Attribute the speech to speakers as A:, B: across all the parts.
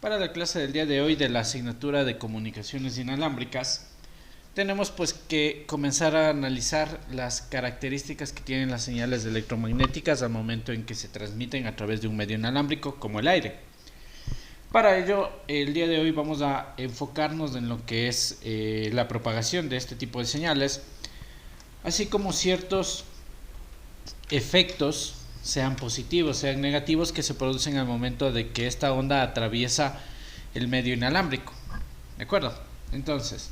A: Para la clase del día de hoy de la asignatura de comunicaciones inalámbricas, tenemos pues que comenzar a analizar las características que tienen las señales electromagnéticas al momento en que se transmiten a través de un medio inalámbrico como el aire. Para ello, el día de hoy vamos a enfocarnos en lo que es la propagación de este tipo de señales, así como ciertos efectos, sean positivos, sean negativos, que se producen al momento de que esta onda atraviesa el medio inalámbrico. ¿De acuerdo? Entonces,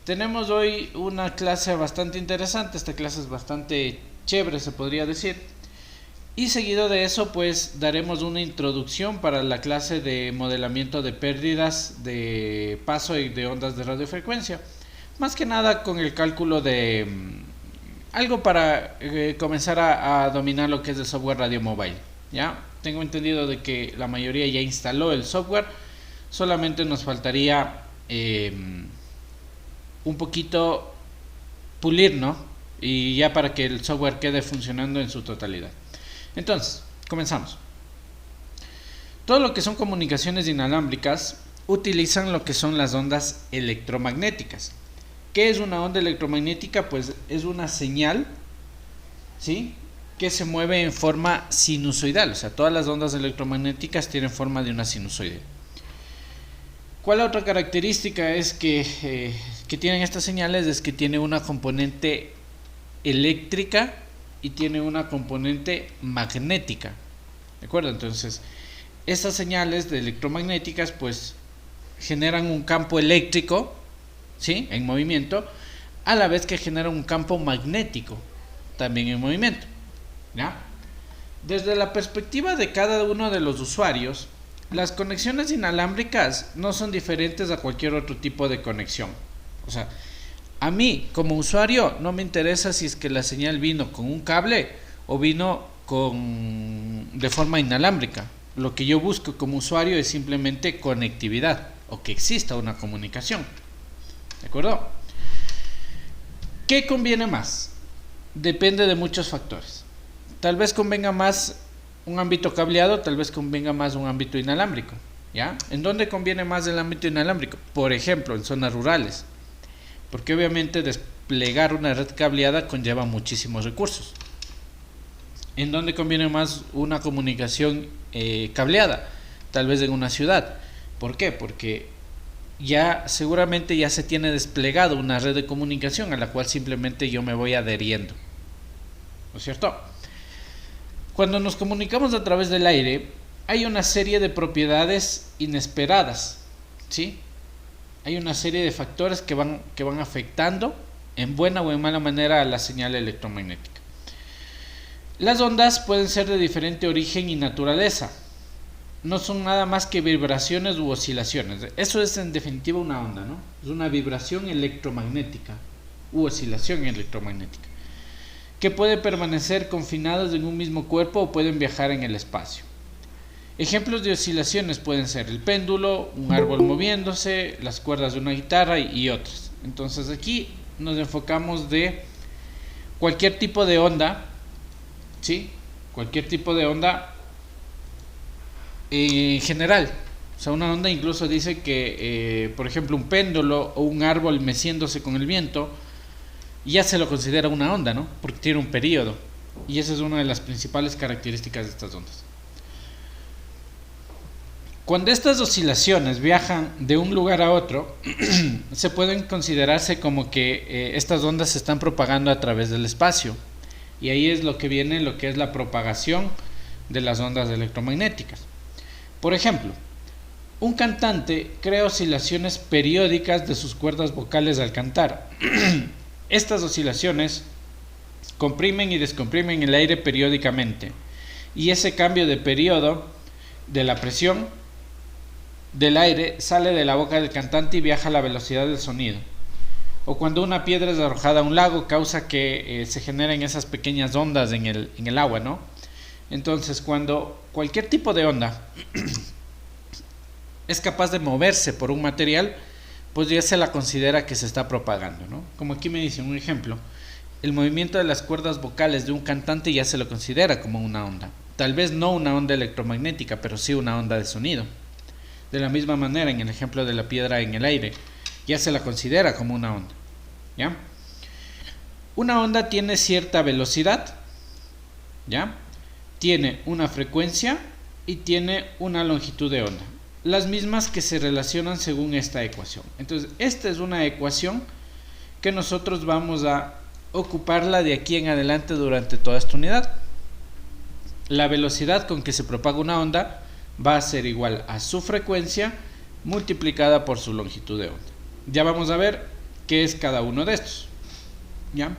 A: tenemos hoy una clase bastante interesante. Esta clase es bastante chévere, se podría decir. Y seguido de eso, pues daremos una introducción para la clase de modelamiento de pérdidas de paso y de ondas de radiofrecuencia. Más que nada con el cálculo de algo para comenzar a dominar lo que es el software radio mobile. ¿Ya? Tengo entendido de que la mayoría ya instaló el software, solamente nos faltaría un poquito pulir, ¿no? Y ya para que el software quede funcionando en su totalidad. Entonces, comenzamos. Todo lo que son comunicaciones inalámbricas utilizan lo que son las ondas electromagnéticas. ¿Qué es una onda electromagnética? Pues es una señal, ¿sí?, que se mueve en forma sinusoidal. O sea, todas las ondas electromagnéticas tienen forma de una sinusoide. ¿Cuál otra característica es que tienen estas señales? Es que tiene una componente eléctrica y tiene una componente magnética. ¿De acuerdo? Entonces, estas señales de electromagnéticas pues generan un campo eléctrico, ¿sí?, en movimiento, a la vez que genera un campo magnético también en movimiento. ¿Ya? Desde la perspectiva de cada uno de los usuarios, las conexiones inalámbricas no son diferentes a cualquier otro tipo de conexión. O sea, a mí como usuario no me interesa si es que la señal vino con un cable o vino de forma inalámbrica. Lo que yo busco como usuario es simplemente conectividad o que exista una comunicación. ¿De acuerdo? ¿Qué conviene más? Depende de muchos factores. Tal vez convenga más un ámbito cableado, tal vez convenga más un ámbito inalámbrico. ¿Ya? ¿En dónde conviene más el ámbito inalámbrico? Por ejemplo, en zonas rurales. Porque obviamente desplegar una red cableada conlleva muchísimos recursos. ¿En dónde conviene más una comunicación cableada? Tal vez en una ciudad. ¿Por qué? Porque seguramente ya se tiene desplegado una red de comunicación a la cual simplemente yo me voy adheriendo. ¿No es cierto? Cuando nos comunicamos a través del aire, hay una serie de propiedades inesperadas, ¿sí? Hay una serie de factores que van afectando en buena o en mala manera a la señal electromagnética. Las ondas pueden ser de diferente origen y naturaleza. No son nada más que vibraciones u oscilaciones. Eso es en definitiva una onda, ¿no? Es una vibración electromagnética u oscilación electromagnética, que puede permanecer confinadas en un mismo cuerpo o pueden viajar en el espacio. Ejemplos de oscilaciones pueden ser el péndulo, un árbol moviéndose, las cuerdas de una guitarra y otras. Entonces aquí nos enfocamos de cualquier tipo de onda, ¿sí? Cualquier tipo de onda en general. O sea, una onda incluso dice que, por ejemplo, un péndulo o un árbol meciéndose con el viento ya se lo considera una onda, ¿no? Porque tiene un periodo. Y esa es una de las principales características de estas ondas. Cuando estas oscilaciones viajan de un lugar a otro, se pueden considerarse como que estas ondas se están propagando a través del espacio. Y ahí es lo que viene, lo que es la propagación de las ondas electromagnéticas. Por ejemplo, un cantante crea oscilaciones periódicas de sus cuerdas vocales al cantar. Estas oscilaciones comprimen y descomprimen el aire periódicamente, y ese cambio de periodo de la presión del aire sale de la boca del cantante y viaja a la velocidad del sonido. O cuando una piedra es arrojada a un lago, causa que se generen esas pequeñas ondas en el agua, ¿no? Entonces, cuando cualquier tipo de onda es capaz de moverse por un material, pues ya se la considera que se está propagando, ¿no? Como aquí me dicen un ejemplo, el movimiento de las cuerdas vocales de un cantante ya se lo considera como una onda. Tal vez no una onda electromagnética, pero sí una onda de sonido. De la misma manera, en el ejemplo de la piedra en el aire, ya se la considera como una onda. ¿Ya? Una onda tiene cierta velocidad, ¿ya? Tiene una frecuencia y tiene una longitud de onda. Las mismas que se relacionan según esta ecuación. Entonces, esta es una ecuación que nosotros vamos a ocuparla de aquí en adelante durante toda esta unidad. La velocidad con que se propaga una onda va a ser igual a su frecuencia multiplicada por su longitud de onda. Ya vamos a ver qué es cada uno de estos. ¿Ya?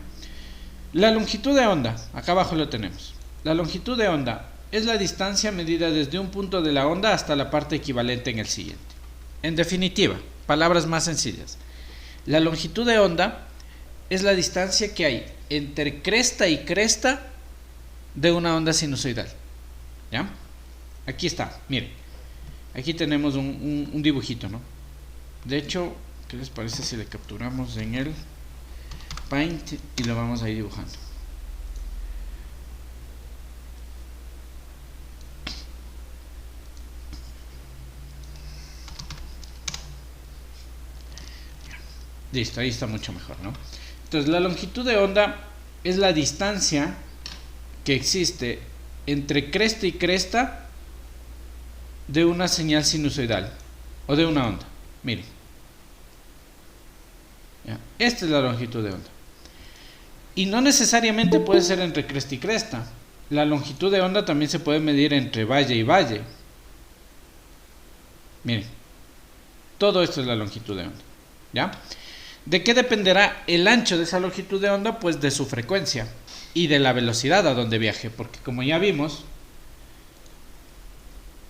A: La longitud de onda, acá abajo lo tenemos. La longitud de onda es la distancia medida desde un punto de la onda hasta la parte equivalente en el siguiente. En definitiva, palabras más sencillas. La longitud de onda es la distancia que hay entre cresta y cresta de una onda sinusoidal. ¿Ya? Aquí está, miren. Aquí tenemos un dibujito, ¿no? De hecho, ¿qué les parece si le capturamos en el Paint y lo vamos a ir dibujando? Listo, ahí está mucho mejor, ¿no? Entonces, la longitud de onda es la distancia que existe entre cresta y cresta de una señal sinusoidal o de una onda. Miren. ¿Ya? Esta es la longitud de onda. Y no necesariamente puede ser entre cresta y cresta. La longitud de onda también se puede medir entre valle y valle. Miren. Todo esto es la longitud de onda. ¿Ya? ¿De qué dependerá el ancho de esa longitud de onda? Pues de su frecuencia y de la velocidad a donde viaje, porque como ya vimos,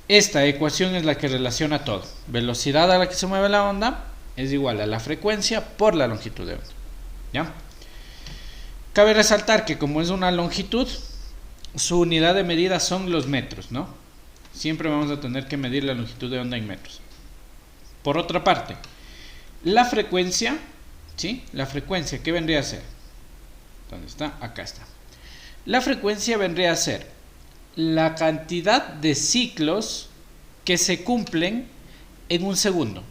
A: esta ecuación es la que relaciona todo. Velocidad a la que se mueve la onda es igual a la frecuencia por la longitud de onda. ¿Ya? Cabe resaltar que como es una longitud, su unidad de medida son los metros, ¿no? Siempre vamos a tener que medir la longitud de onda en metros. Por otra parte, la frecuencia, ¿sí? La frecuencia, ¿qué vendría a ser? ¿Dónde está? Acá está. La frecuencia vendría a ser la cantidad de ciclos que se cumplen en un segundo.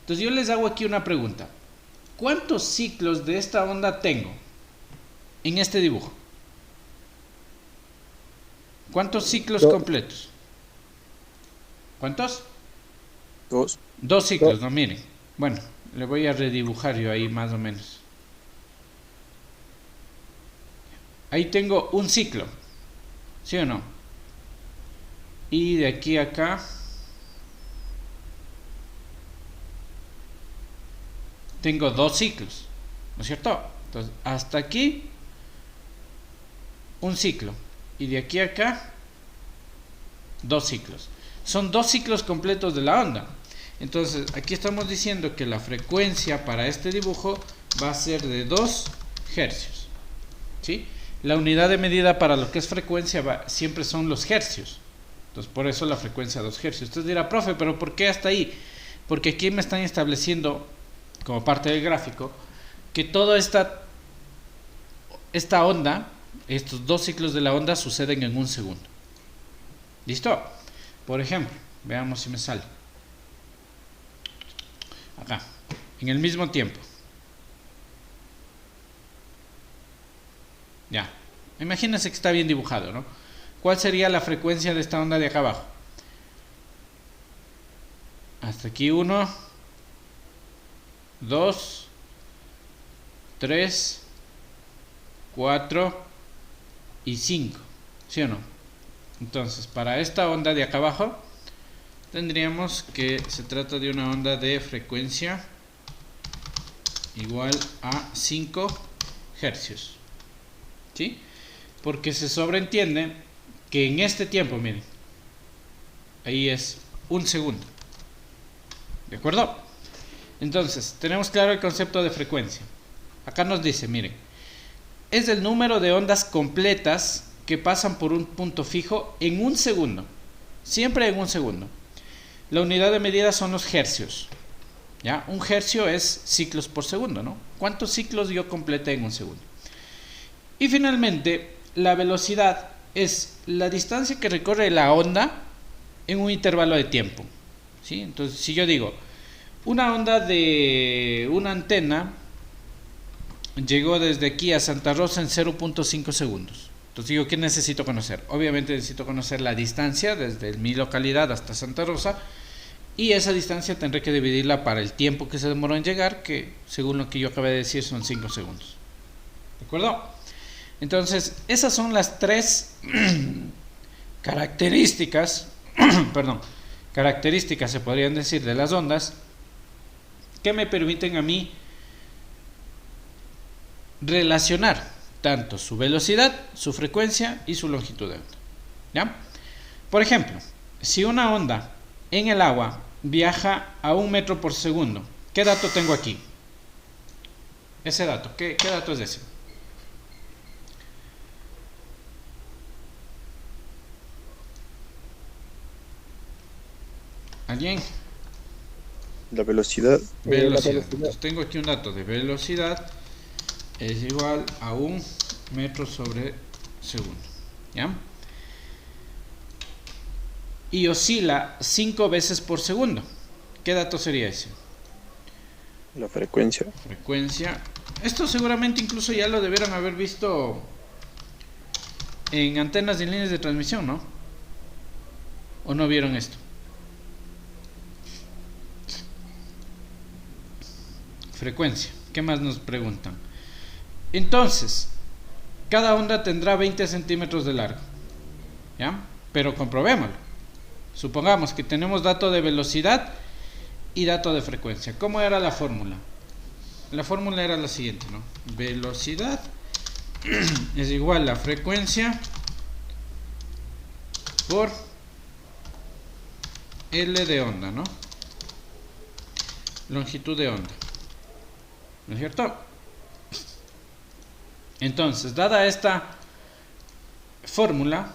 A: Entonces yo les hago aquí una pregunta. ¿Cuántos ciclos de esta onda tengo en este dibujo? ¿Cuántos ciclos completos? ¿Cuántos? Dos ciclos, no, miren. Bueno, le voy a redibujar yo ahí más o menos. Ahí tengo un ciclo, ¿sí o no? Y de aquí a acá tengo dos ciclos, ¿no es cierto? Entonces, hasta aquí un ciclo. Y de aquí a acá dos ciclos. Son dos ciclos completos de la onda. Entonces, aquí estamos diciendo que la frecuencia para este dibujo va a ser de 2 hercios. ¿Sí? La unidad de medida para lo que es frecuencia siempre son los hercios. Entonces, por eso la frecuencia 2 hercios. Usted dirá, profe, ¿pero por qué hasta ahí? Porque aquí me están estableciendo, como parte del gráfico, que toda esta onda, estos dos ciclos de la onda, suceden en un segundo. ¿Listo? Por ejemplo, veamos si me sale. Acá, en el mismo tiempo. Ya, imagínense que está bien dibujado, ¿no? ¿Cuál sería la frecuencia de esta onda de acá abajo? Hasta aquí 1, 2, 3, 4 y 5, ¿sí o no? Entonces, para esta onda de acá abajo, tendríamos que se trata de una onda de frecuencia igual a 5 hercios. ¿Sí? Porque se sobreentiende que en este tiempo, miren, ahí es un segundo. ¿De acuerdo? Entonces, tenemos claro el concepto de frecuencia. Acá nos dice, miren, es el número de ondas completas que pasan por un punto fijo en un segundo. Siempre en un segundo. La unidad de medida son los hercios. ¿Ya? Un hercio es ciclos por segundo, ¿no? ¿Cuántos ciclos yo completé en un segundo? Y finalmente, la velocidad es la distancia que recorre la onda en un intervalo de tiempo. ¿sí? Entonces, si yo digo, una onda de una antena llegó desde aquí a Santa Rosa en 0.5 segundos. Entonces digo, ¿qué necesito conocer? Obviamente necesito conocer la distancia desde mi localidad hasta Santa Rosa, y esa distancia tendré que dividirla para el tiempo que se demoró en llegar, que según lo que yo acabé de decir son 5 segundos. ¿De acuerdo? Entonces, esas son las tres características, perdón, características se podrían decir de las ondas que me permiten a mí relacionar tanto su velocidad, su frecuencia y su longitud de onda. ¿Ya? Por ejemplo, si una onda en el agua viaja a 1 metro por segundo, ¿qué dato tengo aquí? Ese dato, ¿qué dato es ese? ¿Alguien?
B: La velocidad.
A: Velocidad. Entonces tengo aquí un dato de velocidad es igual a 1 metro sobre segundo. ¿Ya? Y oscila 5 veces por segundo. ¿Qué dato sería ese?
B: La frecuencia.
A: Frecuencia. Esto seguramente incluso ya lo debieron haber visto en antenas de líneas de transmisión, ¿no? ¿O no vieron esto? Frecuencia. ¿Qué más nos preguntan? Entonces, cada onda tendrá 20 centímetros de largo. ¿Ya? Pero comprobémoslo. Supongamos que tenemos dato de velocidad y dato de frecuencia. ¿Cómo era la fórmula? La fórmula era la siguiente, ¿no? Velocidad es igual a frecuencia por L de onda, ¿no? Longitud de onda. ¿No es cierto? Entonces, dada esta fórmula,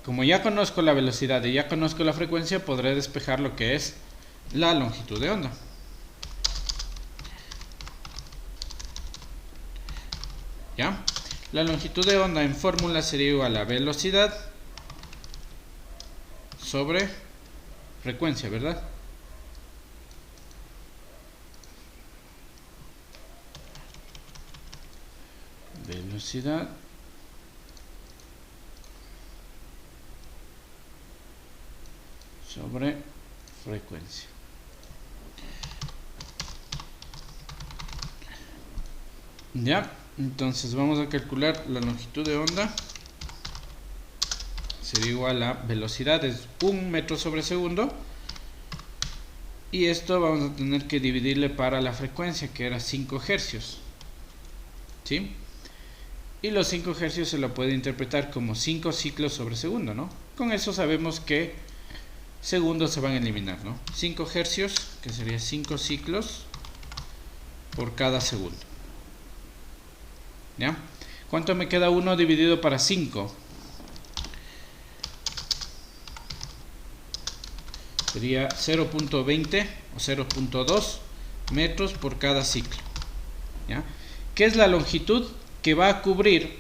A: como ya conozco la velocidad y ya conozco la frecuencia, podré despejar lo que es la longitud de onda. ¿Ya? La longitud de onda en fórmula sería igual a velocidad sobre frecuencia, ¿verdad? Velocidad sobre frecuencia. Ya, entonces vamos a calcular la longitud de onda. Sería igual a velocidad es 1 metro sobre segundo, y esto vamos a tener que dividirle para la frecuencia, que era 5 hercios. ¿Sí? Y los 5 hercios se lo puede interpretar como 5 ciclos sobre segundo, ¿no? Con eso sabemos que segundos se van a eliminar, ¿no? 5 hercios, que sería 5 ciclos por cada segundo. ¿Ya? ¿Cuánto me queda 1 dividido para 5? Sería 0.20 o 0.2 metros por cada ciclo. ¿Ya? ¿Qué es la longitud que va a cubrir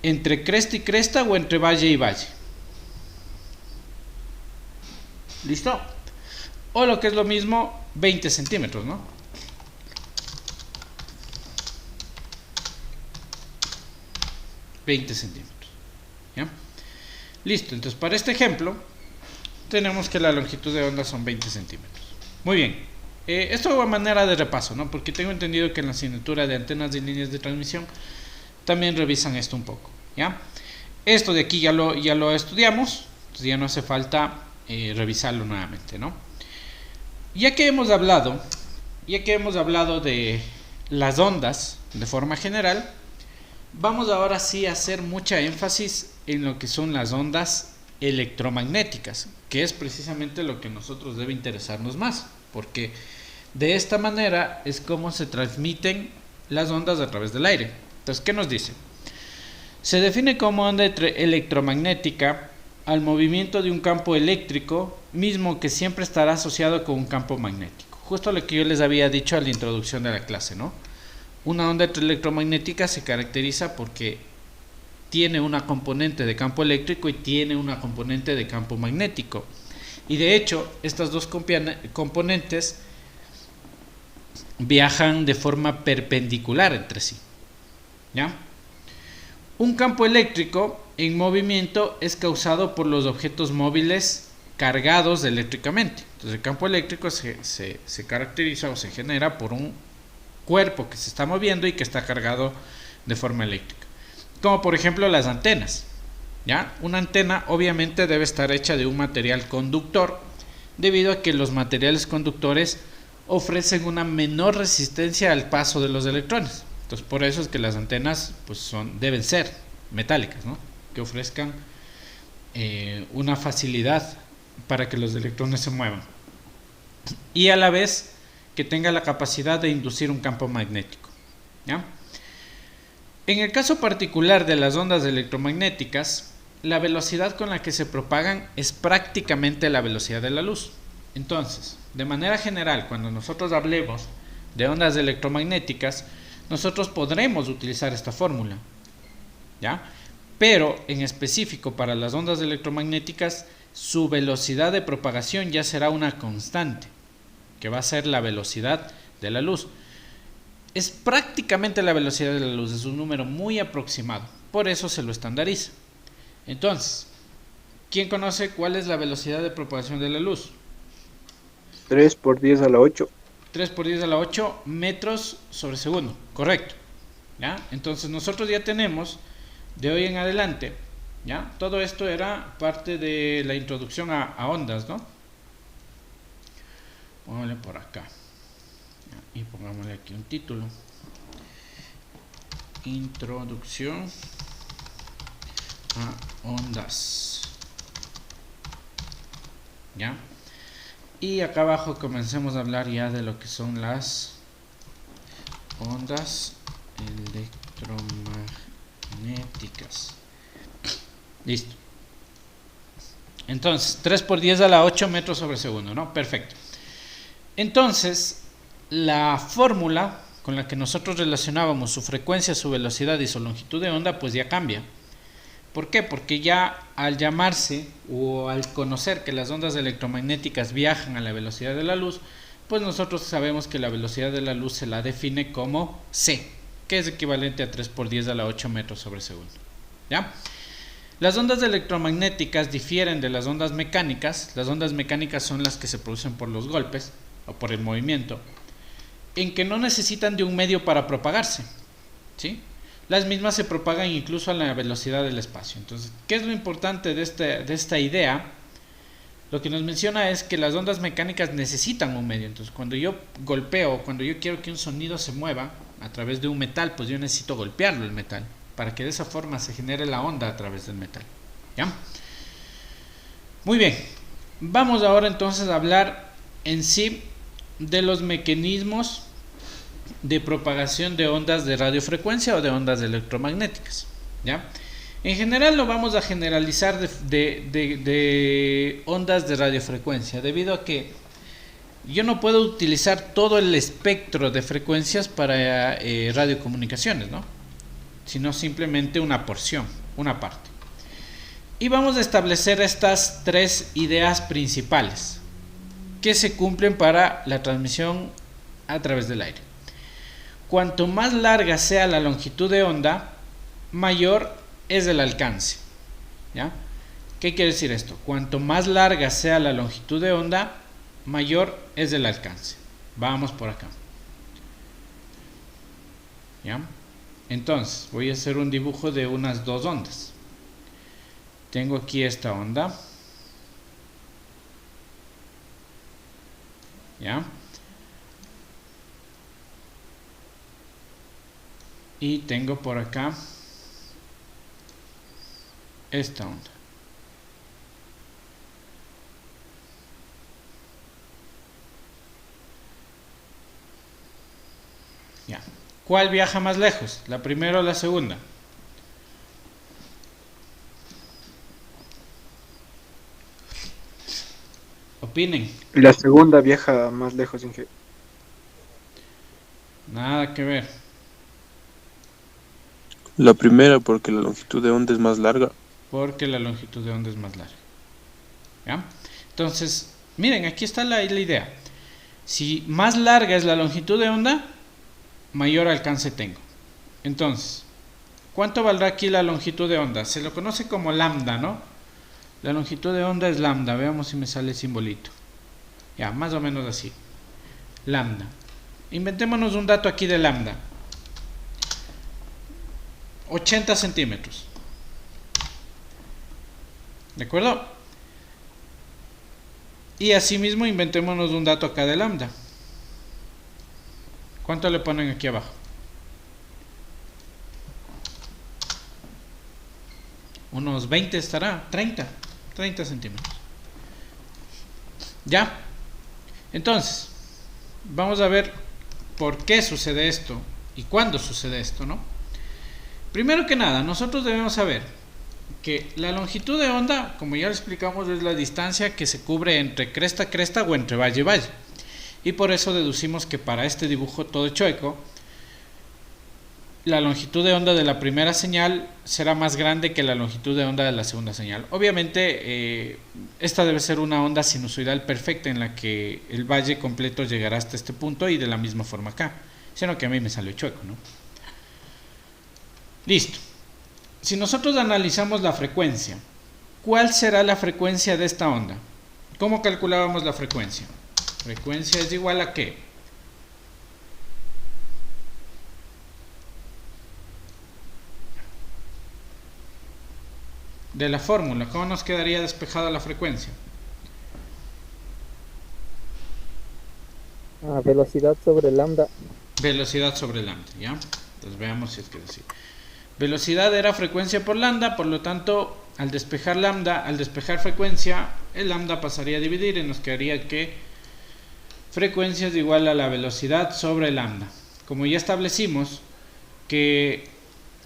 A: entre cresta y cresta o entre valle y valle? ¿Listo? O lo que es lo mismo, 20 centímetros, ¿no? ¿Ya? Listo, entonces para este ejemplo tenemos que la longitud de onda son 20 centímetros. Muy bien, esto a manera de repaso, ¿no? Porque tengo entendido que en la asignatura de antenas y líneas de transmisión también revisan esto un poco, ¿ya? Esto de aquí ya lo estudiamos, entonces ya no hace falta revisarlo nuevamente, ¿no? Ya que hemos hablado de las ondas de forma general, vamos ahora sí a hacer mucha énfasis en lo que son las ondas electromagnéticas, que es precisamente lo que a nosotros debe interesarnos más, porque de esta manera es como se transmiten las ondas a través del aire. Entonces, ¿qué nos dice? Se define como onda electromagnética al movimiento de un campo eléctrico, mismo que siempre estará asociado con un campo magnético. Justo lo que yo les había dicho a la introducción de la clase, ¿no? Una onda electromagnética se caracteriza porque tiene una componente de campo eléctrico y tiene una componente de campo magnético. Y de hecho, estas dos componentes viajan de forma perpendicular entre sí. ¿Ya? Un campo eléctrico en movimiento es causado por los objetos móviles cargados eléctricamente. Entonces el campo eléctrico se caracteriza o se genera por un cuerpo que se está moviendo y que está cargado de forma eléctrica. Como por ejemplo las antenas. ¿Ya? Una antena obviamente debe estar hecha de un material conductor, debido a que los materiales conductores ofrecen una menor resistencia al paso de los electrones. Entonces por eso es que las antenas pues deben ser metálicas, ¿no? Que ofrezcan una facilidad para que los electrones se muevan y a la vez que tenga la capacidad de inducir un campo magnético. ¿Ya? En el caso particular de las ondas electromagnéticas, la velocidad con la que se propagan es prácticamente la velocidad de la luz. Entonces, de manera general, cuando nosotros hablemos de ondas electromagnéticas, nosotros podremos utilizar esta fórmula, ¿ya? Pero en específico para las ondas electromagnéticas, su velocidad de propagación ya será una constante, que va a ser la velocidad de la luz. Es prácticamente la velocidad de la luz, es un número muy aproximado, por eso se lo estandariza. Entonces, ¿quién conoce cuál es la velocidad de propagación de la luz?
B: 3 por 10 a la 8.
A: 3 por 10 a la 8 metros sobre segundo, correcto. ¿Ya? Entonces nosotros ya tenemos de hoy en adelante, ¿ya? Todo esto era parte de la introducción a ondas, ¿no? Pongámosle por acá, ¿ya? Y pongámosle aquí un título: Introducción a ondas. ¿Ya? Y acá abajo comencemos a hablar ya de lo que son las ondas electromagnéticas. Listo. Entonces, 3 por 10 a la 8 metros sobre segundo, ¿no? Perfecto. Entonces, la fórmula con la que nosotros relacionábamos su frecuencia, su velocidad y su longitud de onda, pues ya cambia. ¿Por qué? Porque ya al llamarse o al conocer que las ondas electromagnéticas viajan a la velocidad de la luz, pues nosotros sabemos que la velocidad de la luz se la define como c, que es equivalente a 3 por 10 a la 8 metros sobre segundo. ¿Ya? Las ondas electromagnéticas difieren de las ondas mecánicas. Las ondas mecánicas son las que se producen por los golpes o por el movimiento, en que no necesitan de un medio para propagarse, ¿sí? Las mismas se propagan incluso a la velocidad del espacio. Entonces, ¿qué es lo importante de esta idea? Lo que nos menciona es que las ondas mecánicas necesitan un medio. Entonces, cuando yo golpeo, cuando yo quiero que un sonido se mueva a través de un metal, pues yo necesito golpearlo el metal, para que de esa forma se genere la onda a través del metal. ¿Ya? Muy bien. Vamos ahora entonces a hablar en sí de los mecanismos de propagación de ondas de radiofrecuencia o de ondas electromagnéticas. ¿Ya? En general lo vamos a generalizar de ondas de radiofrecuencia, debido a que yo no puedo utilizar todo el espectro de frecuencias para radiocomunicaciones, ¿no? Sino simplemente una porción, una parte. Y vamos a establecer estas tres ideas principales que se cumplen para la transmisión a través del aire. Cuanto más larga sea la longitud de onda, mayor es el alcance. ¿Ya? ¿Qué quiere decir esto? Cuanto más larga sea la longitud de onda, mayor es el alcance. Vamos por acá. ¿Ya? Entonces, voy a hacer un dibujo de unas dos ondas. Tengo aquí esta onda. ¿Ya? Y tengo por acá esta onda. Ya. ¿Cuál viaja más lejos? ¿La primera o la segunda? Opinen.
B: La segunda viaja más lejos, Inge.
A: Nada que ver.
B: La primera porque la longitud de onda es más larga.
A: Porque la longitud de onda es más larga. ¿Ya? Entonces, miren, aquí está la idea. Si más larga es la longitud de onda, mayor alcance tengo. Entonces, ¿cuánto valdrá aquí la longitud de onda? Se lo conoce como lambda, ¿no? La longitud de onda es lambda. Veamos si me sale el simbolito. Ya, más o menos así. Lambda. Inventémonos un dato aquí de lambda. 80 centímetros. ¿De acuerdo? Y asimismo inventémonos un dato acá de lambda. ¿Cuánto le ponen aquí abajo? Unos 20 estará, 30 centímetros. ¿Ya? Entonces, vamos a ver por qué sucede esto y cuándo sucede esto, ¿no? Primero que nada, nosotros debemos saber que la longitud de onda, como ya lo explicamos, es la distancia que se cubre entre cresta a cresta o entre valle a valle. Y por eso deducimos que para este dibujo todo chueco, la longitud de onda de la primera señal será más grande que la longitud de onda de la segunda señal. Obviamente, esta debe ser una onda sinusoidal perfecta en la que el valle completo llegará hasta este punto y de la misma forma acá. Sino que a mí me salió chueco, ¿no? Listo. Si nosotros analizamos la frecuencia, ¿cuál será la frecuencia de esta onda? ¿Cómo calculábamos la frecuencia? Frecuencia es igual a ¿qué? De la fórmula, ¿cómo nos quedaría despejada la frecuencia?
C: Velocidad sobre lambda.
A: Velocidad sobre lambda, ¿ya? Entonces veamos si es que es así. Velocidad era frecuencia por lambda, por lo tanto, al despejar lambda, al despejar frecuencia, el lambda pasaría a dividir y nos quedaría que frecuencia es igual a la velocidad sobre lambda. Como ya establecimos que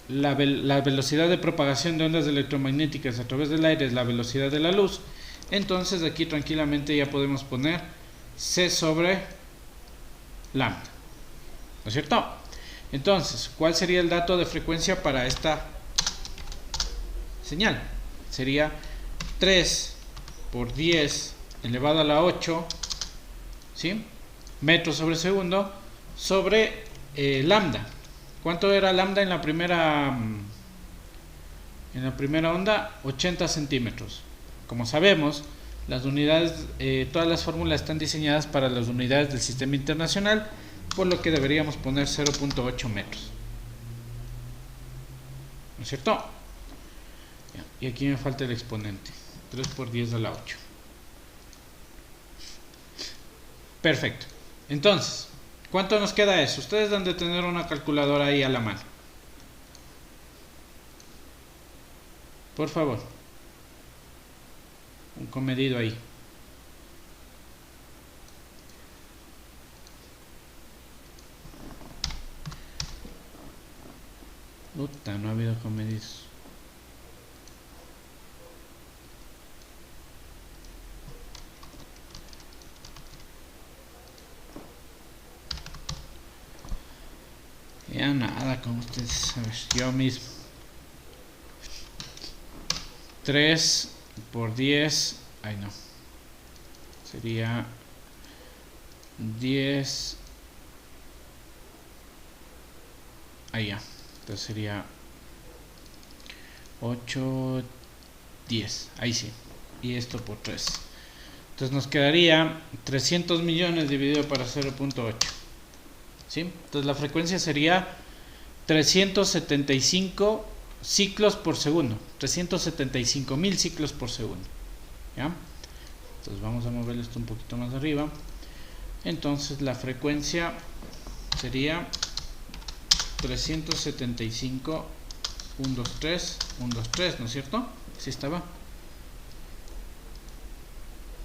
A: la velocidad de propagación de ondas electromagnéticas a través del aire es la velocidad de la luz, entonces aquí tranquilamente ya podemos poner C sobre lambda, ¿no es cierto? Entonces, ¿cuál sería el dato de frecuencia para esta señal? Sería 3 por 10 elevado a la 8, ¿sí? Metros sobre segundo sobre lambda. ¿Cuánto era lambda en la primera onda? 80 centímetros. Como sabemos, las unidades, todas las fórmulas están diseñadas para las unidades del sistema internacional, por lo que deberíamos poner 0.8 metros. ¿No es cierto? Y aquí me falta el exponente. 3 por 10 a la 8. Perfecto. Entonces, ¿cuánto nos queda eso? Ustedes han de tener una calculadora ahí a la mano. Por favor. Un comedido ahí. Puta, no ha habido comedidos. Ya nada con ustedes. A ver, yo mismo. 3 por 10. Ay, no. Sería 10. Ahí ya. Entonces sería 8, 10. Ahí sí. Y esto por 3. Entonces nos quedaría 300 millones dividido para 0.8. ¿Sí? Entonces la frecuencia sería 375 ciclos por segundo. 375.000 ciclos por segundo. ¿Ya? Entonces vamos a mover esto un poquito más arriba. Entonces la frecuencia sería 375, 1, 2, 3, 1, 2, 3, ¿no es cierto? Así estaba.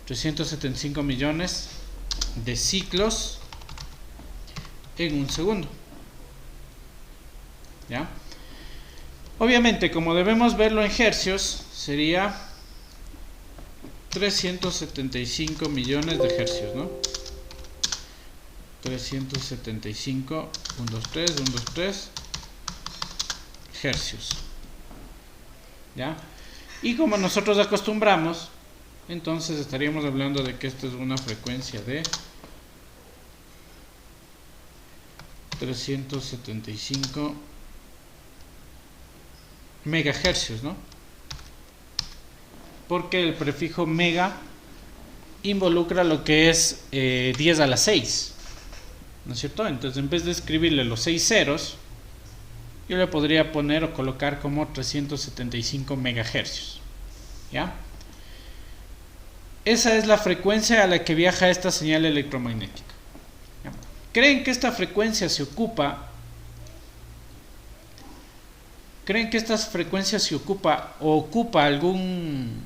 A: 375 millones de ciclos en un segundo. ¿Ya? Obviamente, como debemos verlo en hercios, sería 375 millones de hercios, ¿no? 375, 1, 2, 3, 1, 2, 3 hercios. ¿Ya? Y como nosotros acostumbramos, entonces estaríamos hablando de que esto es una frecuencia de 375 megahercios, ¿no? Porque el prefijo mega involucra lo que es 10 a la 6, ¿no es cierto? Entonces, en vez de escribirle los 6 ceros, yo le podría poner o colocar como 375 megahercios, ¿ya? Esa es la frecuencia a la que viaja esta señal electromagnética, ¿ya? ¿Creen que esta frecuencia se ocupa? ¿Creen que esta frecuencia se ocupa o ocupa algún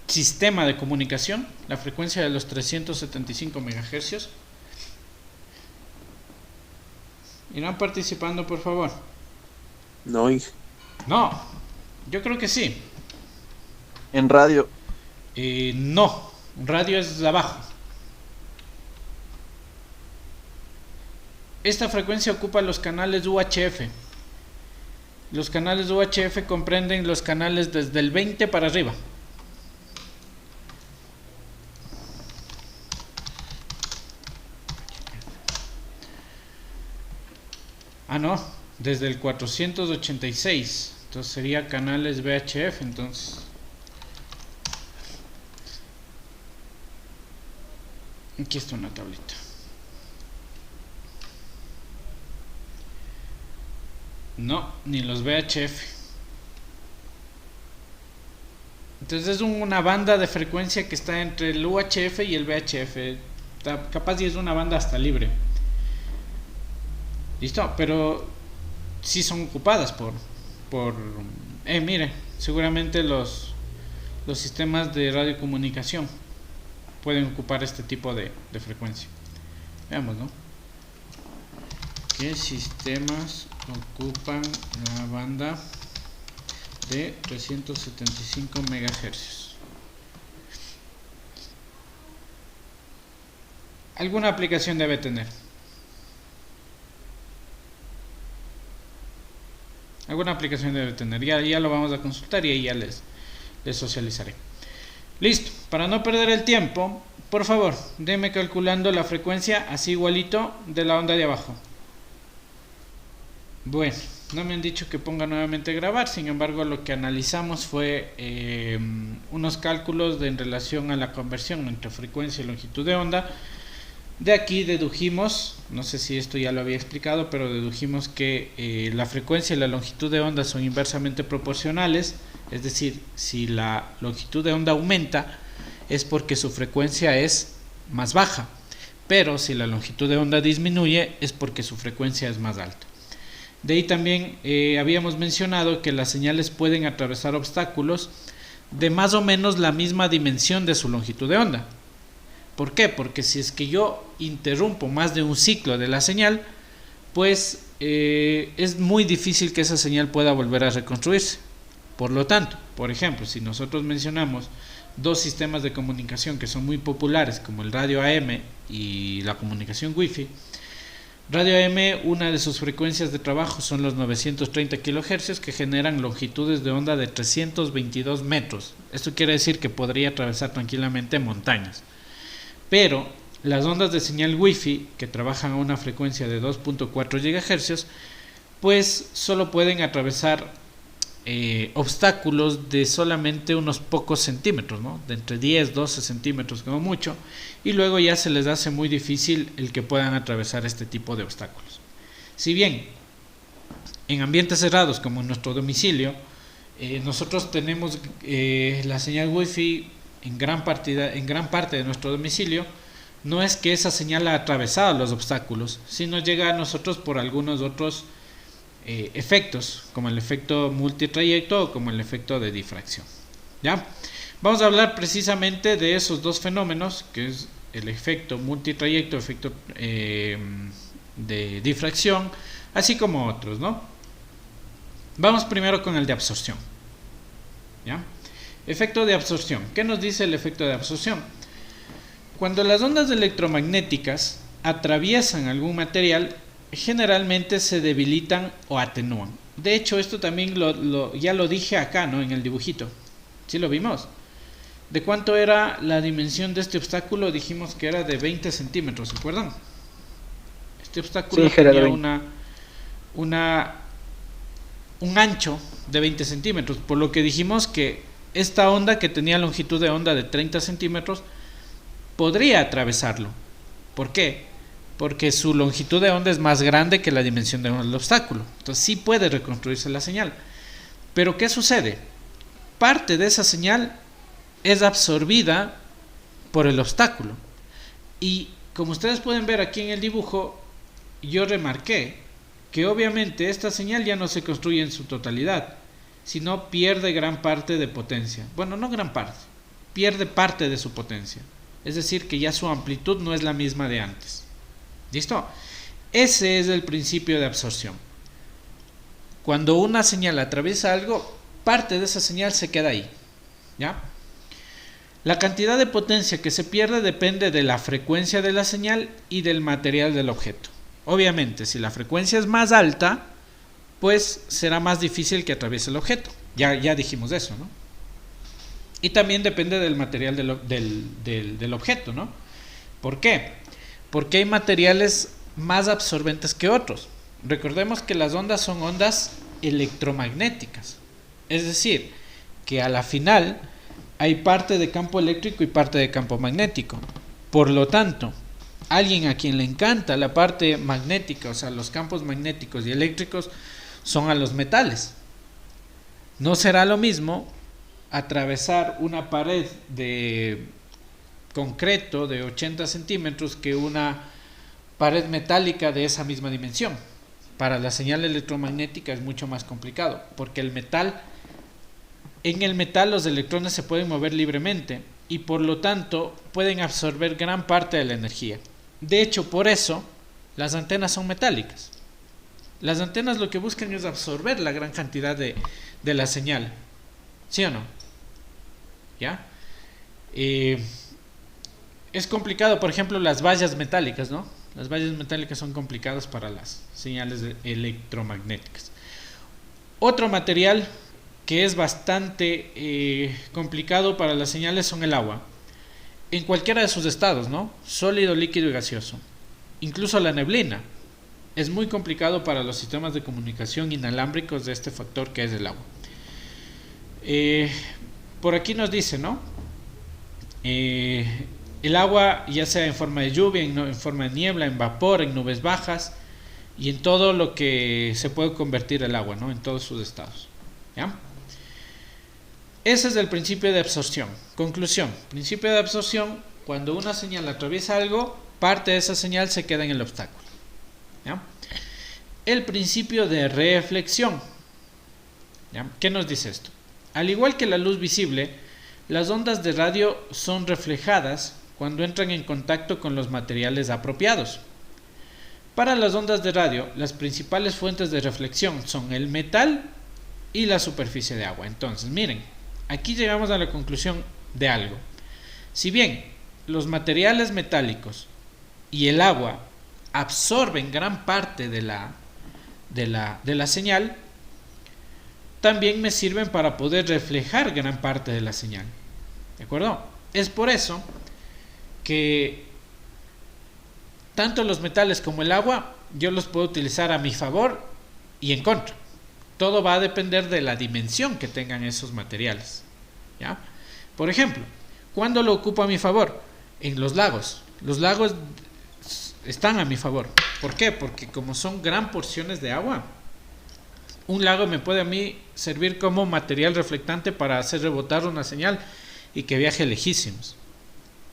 A: sistema de comunicación? La frecuencia de los 375 megahercios. ¿Irán participando, por favor?
B: No, Inge.
A: No, yo creo que sí.
B: En radio.
A: No, radio es abajo. Esta frecuencia ocupa los canales UHF. Los canales UHF comprenden los canales desde el 20 para arriba. Ah, no, desde el 486. Entonces sería canales VHF, entonces. Aquí está una tablita. No, ni los VHF. Entonces es una banda de frecuencia que está entre el UHF y el VHF. Capaz y es una banda hasta libre. Listo, pero sí son ocupadas mire, seguramente los sistemas de radiocomunicación pueden ocupar este tipo de frecuencia. Veamos, ¿no? ¿Qué sistemas ocupan la banda de 375 megahercios? Alguna aplicación debe tener. Alguna aplicación debe tener. Ya lo vamos a consultar y ahí ya les socializaré. Listo. Para no perder el tiempo, por favor, déme calculando la frecuencia así igualito de la onda de abajo. Bueno, no me han dicho que ponga nuevamente grabar. Sin embargo, lo que analizamos fue unos cálculos en relación a la conversión entre frecuencia y longitud de onda. De aquí dedujimos, no sé si esto ya lo había explicado, pero dedujimos que la frecuencia y la longitud de onda son inversamente proporcionales, es decir, si la longitud de onda aumenta es porque su frecuencia es más baja, pero si la longitud de onda disminuye es porque su frecuencia es más alta. De ahí también habíamos mencionado que las señales pueden atravesar obstáculos de más o menos la misma dimensión de su longitud de onda. ¿Por qué? Porque si es que yo interrumpo más de un ciclo de la señal, pues es muy difícil que esa señal pueda volver a reconstruirse. Por lo tanto, por ejemplo, si nosotros mencionamos dos sistemas de comunicación que son muy populares, como el radio AM y la comunicación Wi-Fi, radio AM, una de sus frecuencias de trabajo son los 930 kHz, que generan longitudes de onda de 322 metros. Esto quiere decir que podría atravesar tranquilamente montañas. Pero las ondas de señal Wi-Fi, que trabajan a una frecuencia de 2.4 GHz, pues solo pueden atravesar obstáculos de solamente unos pocos centímetros, ¿no? De entre 10, 12 centímetros como mucho, y luego ya se les hace muy difícil el que puedan atravesar este tipo de obstáculos. Si bien en ambientes cerrados como en nuestro domicilio, nosotros tenemos la señal Wi-Fi en gran parte de nuestro domicilio, no es que esa señal ha atravesado los obstáculos, sino llega a nosotros por algunos otros efectos, como el efecto multitrayecto o como el efecto de difracción. ¿Ya? Vamos a hablar precisamente de esos dos fenómenos, que es el efecto multitrayecto, efecto de difracción, así como otros, ¿no? Vamos primero con el de absorción. ¿Ya? Efecto de absorción. ¿Qué nos dice el efecto de absorción? Cuando las ondas electromagnéticas atraviesan algún material, generalmente se debilitan o atenúan. De hecho, esto también ya lo dije acá, ¿no? En el dibujito. ¿Sí lo vimos? ¿De cuánto era la dimensión de este obstáculo? Dijimos que era de 20 centímetros, ¿se acuerdan? Este obstáculo
B: Sí, era de
A: tenía un ancho de 20 centímetros, por lo que dijimos que esta onda, que tenía longitud de onda de 30 centímetros, podría atravesarlo. ¿Por qué? Porque su longitud de onda es más grande que la dimensión del obstáculo. Entonces sí puede reconstruirse la señal. Pero ¿qué sucede? Parte de esa señal es absorbida por el obstáculo. Y como ustedes pueden ver aquí en el dibujo, yo remarqué que obviamente esta señal ya no se construye en su totalidad, sino pierde gran parte de potencia. Bueno, no gran parte, pierde parte de su potencia. Es decir, que ya su amplitud no es la misma de antes. ¿Listo? Ese es el principio de absorción. Cuando una señal atraviesa algo, parte de esa señal se queda ahí. ¿Ya? La cantidad de potencia que se pierde depende de la frecuencia de la señal y del material del objeto. Obviamente, si la frecuencia es más alta, pues será más difícil que atraviese el objeto. Ya dijimos eso, ¿no? Y también depende del material del objeto, ¿no? ¿Por qué? Porque hay materiales más absorbentes que otros. Recordemos que las ondas son ondas electromagnéticas. Es decir, que a la final hay parte de campo eléctrico y parte de campo magnético. Por lo tanto, alguien a quien le encanta la parte magnética, o sea, los campos magnéticos y eléctricos, son a los metales. No será lo mismo atravesar una pared de concreto de 80 centímetros que una pared metálica de esa misma dimensión. Para la señal electromagnética es mucho más complicado, porque en el metal los electrones se pueden mover libremente y por lo tanto pueden absorber gran parte de la energía. De hecho, por eso las antenas son metálicas. Las antenas lo que buscan es absorber la gran cantidad de la señal. ¿Sí o no? ¿Ya? Es complicado, por ejemplo, las vallas metálicas, ¿no? Las vallas metálicas son complicadas para las señales electromagnéticas. Otro material que es bastante complicado para las señales son el agua. En cualquiera de sus estados, ¿no? Sólido, líquido y gaseoso. Incluso la neblina. Es muy complicado para los sistemas de comunicación inalámbricos de este factor que es el agua. Por aquí nos dice, ¿no? El agua, ya sea en forma de lluvia, en forma de niebla, en vapor, en nubes bajas y en todo lo que se puede convertir el agua, ¿no? En todos sus estados. ¿Ya? Ese es el principio de absorción. Conclusión: principio de absorción: cuando una señal atraviesa algo, parte de esa señal se queda en el obstáculo. ¿Ya? El principio de reflexión. ¿Ya? ¿Qué nos dice esto? Al igual que la luz visible, las ondas de radio son reflejadas cuando entran en contacto con los materiales apropiados. Para las ondas de radio, las principales fuentes de reflexión son el metal y la superficie de agua. Entonces, miren, aquí llegamos a la conclusión de algo. Si bien los materiales metálicos y el agua absorben gran parte de la señal, también me sirven para poder reflejar gran parte de la señal. ¿De acuerdo? Es por eso que tanto los metales como el agua yo los puedo utilizar a mi favor y en contra. Todo va a depender de la dimensión que tengan esos materiales. ¿Ya? Por ejemplo, ¿cuándo lo ocupo a mi favor? En los lagos. Los lagos están a mi favor. ¿Por qué? Porque como son gran porciones de agua, un lago me puede a mí servir como material reflectante para hacer rebotar una señal y que viaje lejísimos.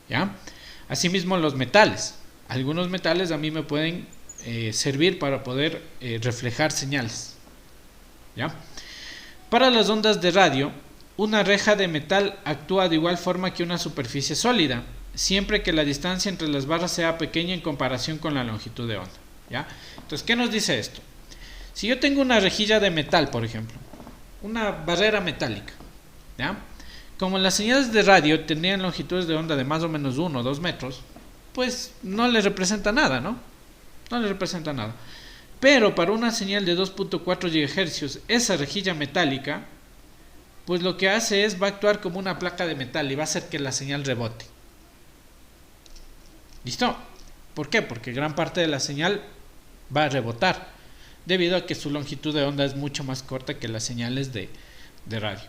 A: ¿Ya? Asimismo, los metales. Algunos metales a mí me pueden servir para poder reflejar señales. ¿Ya? Para las ondas de radio, una reja de metal actúa de igual forma que una superficie sólida, siempre que la distancia entre las barras sea pequeña en comparación con la longitud de onda. ¿Ya? Entonces, ¿qué nos dice esto? Si yo tengo una rejilla de metal, por ejemplo, una barrera metálica, ¿ya? Como las señales de radio tenían longitudes de onda de más o menos 1 o 2 metros, pues no le representa nada, ¿no? No le representa nada. Pero para una señal de 2.4 GHz, esa rejilla metálica pues lo que hace es, va a actuar como una placa de metal y va a hacer que la señal rebote. ¿Listo? ¿Por qué? Porque gran parte de la señal va a rebotar, debido a que su longitud de onda es mucho más corta que las señales de radio.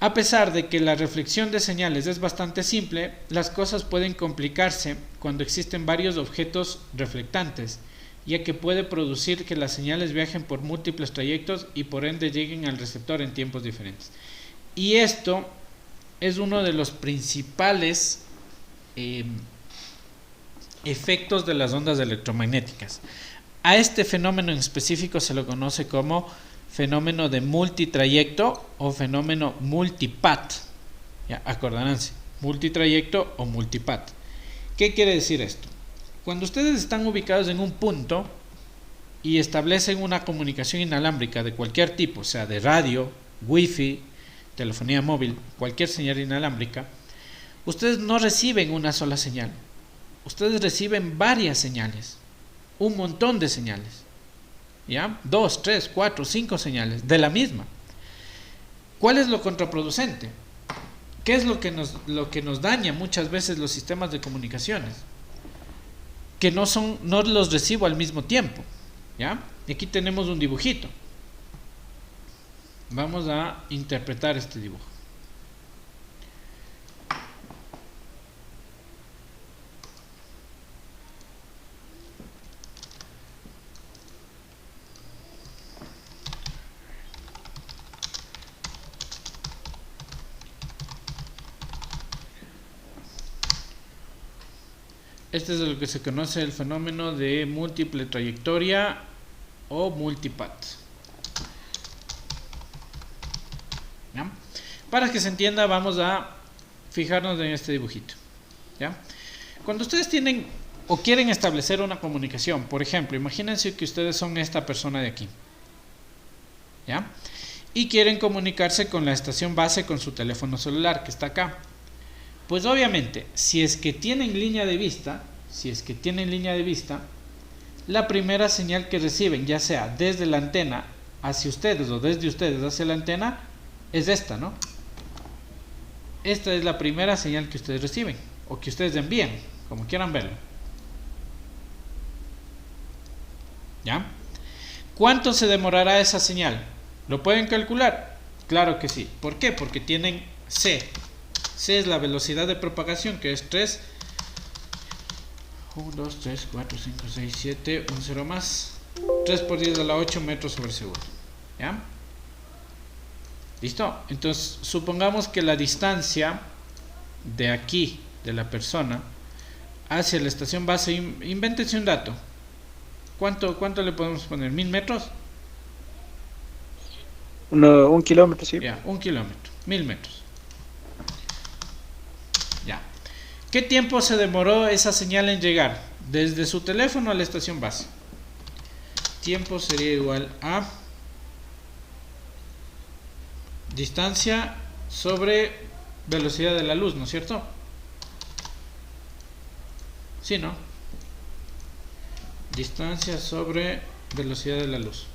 A: A pesar de que la reflexión de señales es bastante simple, las cosas pueden complicarse cuando existen varios objetos reflectantes, ya que puede producir que las señales viajen por múltiples trayectos y por ende lleguen al receptor en tiempos diferentes. Y esto es uno de los principales efectos de las ondas electromagnéticas. A este fenómeno en específico se lo conoce como fenómeno de multitrayecto o fenómeno multipath. Ya, acordaránse, multitrayecto o multipath. ¿Qué quiere decir esto? Cuando ustedes están ubicados en un punto y establecen una comunicación inalámbrica de cualquier tipo, sea de radio, wifi, telefonía móvil, cualquier señal inalámbrica, ustedes no reciben una sola señal. Ustedes reciben varias señales, un montón de señales. ¿Ya? 2, 3, 4, 5 señales de la misma. ¿Cuál es lo contraproducente? ¿Qué es lo que nos daña muchas veces los sistemas de comunicaciones? Que no los recibo al mismo tiempo. ¿Ya? Y aquí tenemos un dibujito. Vamos a interpretar este dibujo. Este es lo que se conoce el fenómeno de múltiple trayectoria o multipath. ¿Ya? Para que se entienda, vamos a fijarnos en este dibujito. ¿Ya? Cuando ustedes tienen o quieren establecer una comunicación, por ejemplo, imagínense que ustedes son esta persona de aquí. ¿Ya? Y quieren comunicarse con la estación base con su teléfono celular que está acá. Pues obviamente, si es que tienen línea de vista, la primera señal que reciben, ya sea desde la antena hacia ustedes o desde ustedes hacia la antena, es esta, ¿no? Esta es la primera señal que ustedes reciben o que ustedes envían, como quieran verlo. ¿Ya? ¿Cuánto se demorará esa señal? ¿Lo pueden calcular? Claro que sí. ¿Por qué? Porque tienen C. C es la velocidad de propagación, que es 3. 1, 2, 3, 4, 5, 6, 7, un 0 más. 3 por 10 a la 8 metros sobre segundo. ¿Ya? ¿Listo? Entonces, supongamos que la distancia de aquí, de la persona, hacia la estación base, invéntense un dato. ¿Cuánto le podemos poner? ¿1000 metros?
C: Un kilómetro, sí.
A: Ya, 1 kilómetro, 1000 metros. Ya. ¿Qué tiempo se demoró esa señal en llegar? Desde su teléfono a la estación base. Tiempo sería igual a distancia sobre velocidad de la luz, ¿no es cierto? Sí, ¿no? Distancia sobre velocidad de la luz.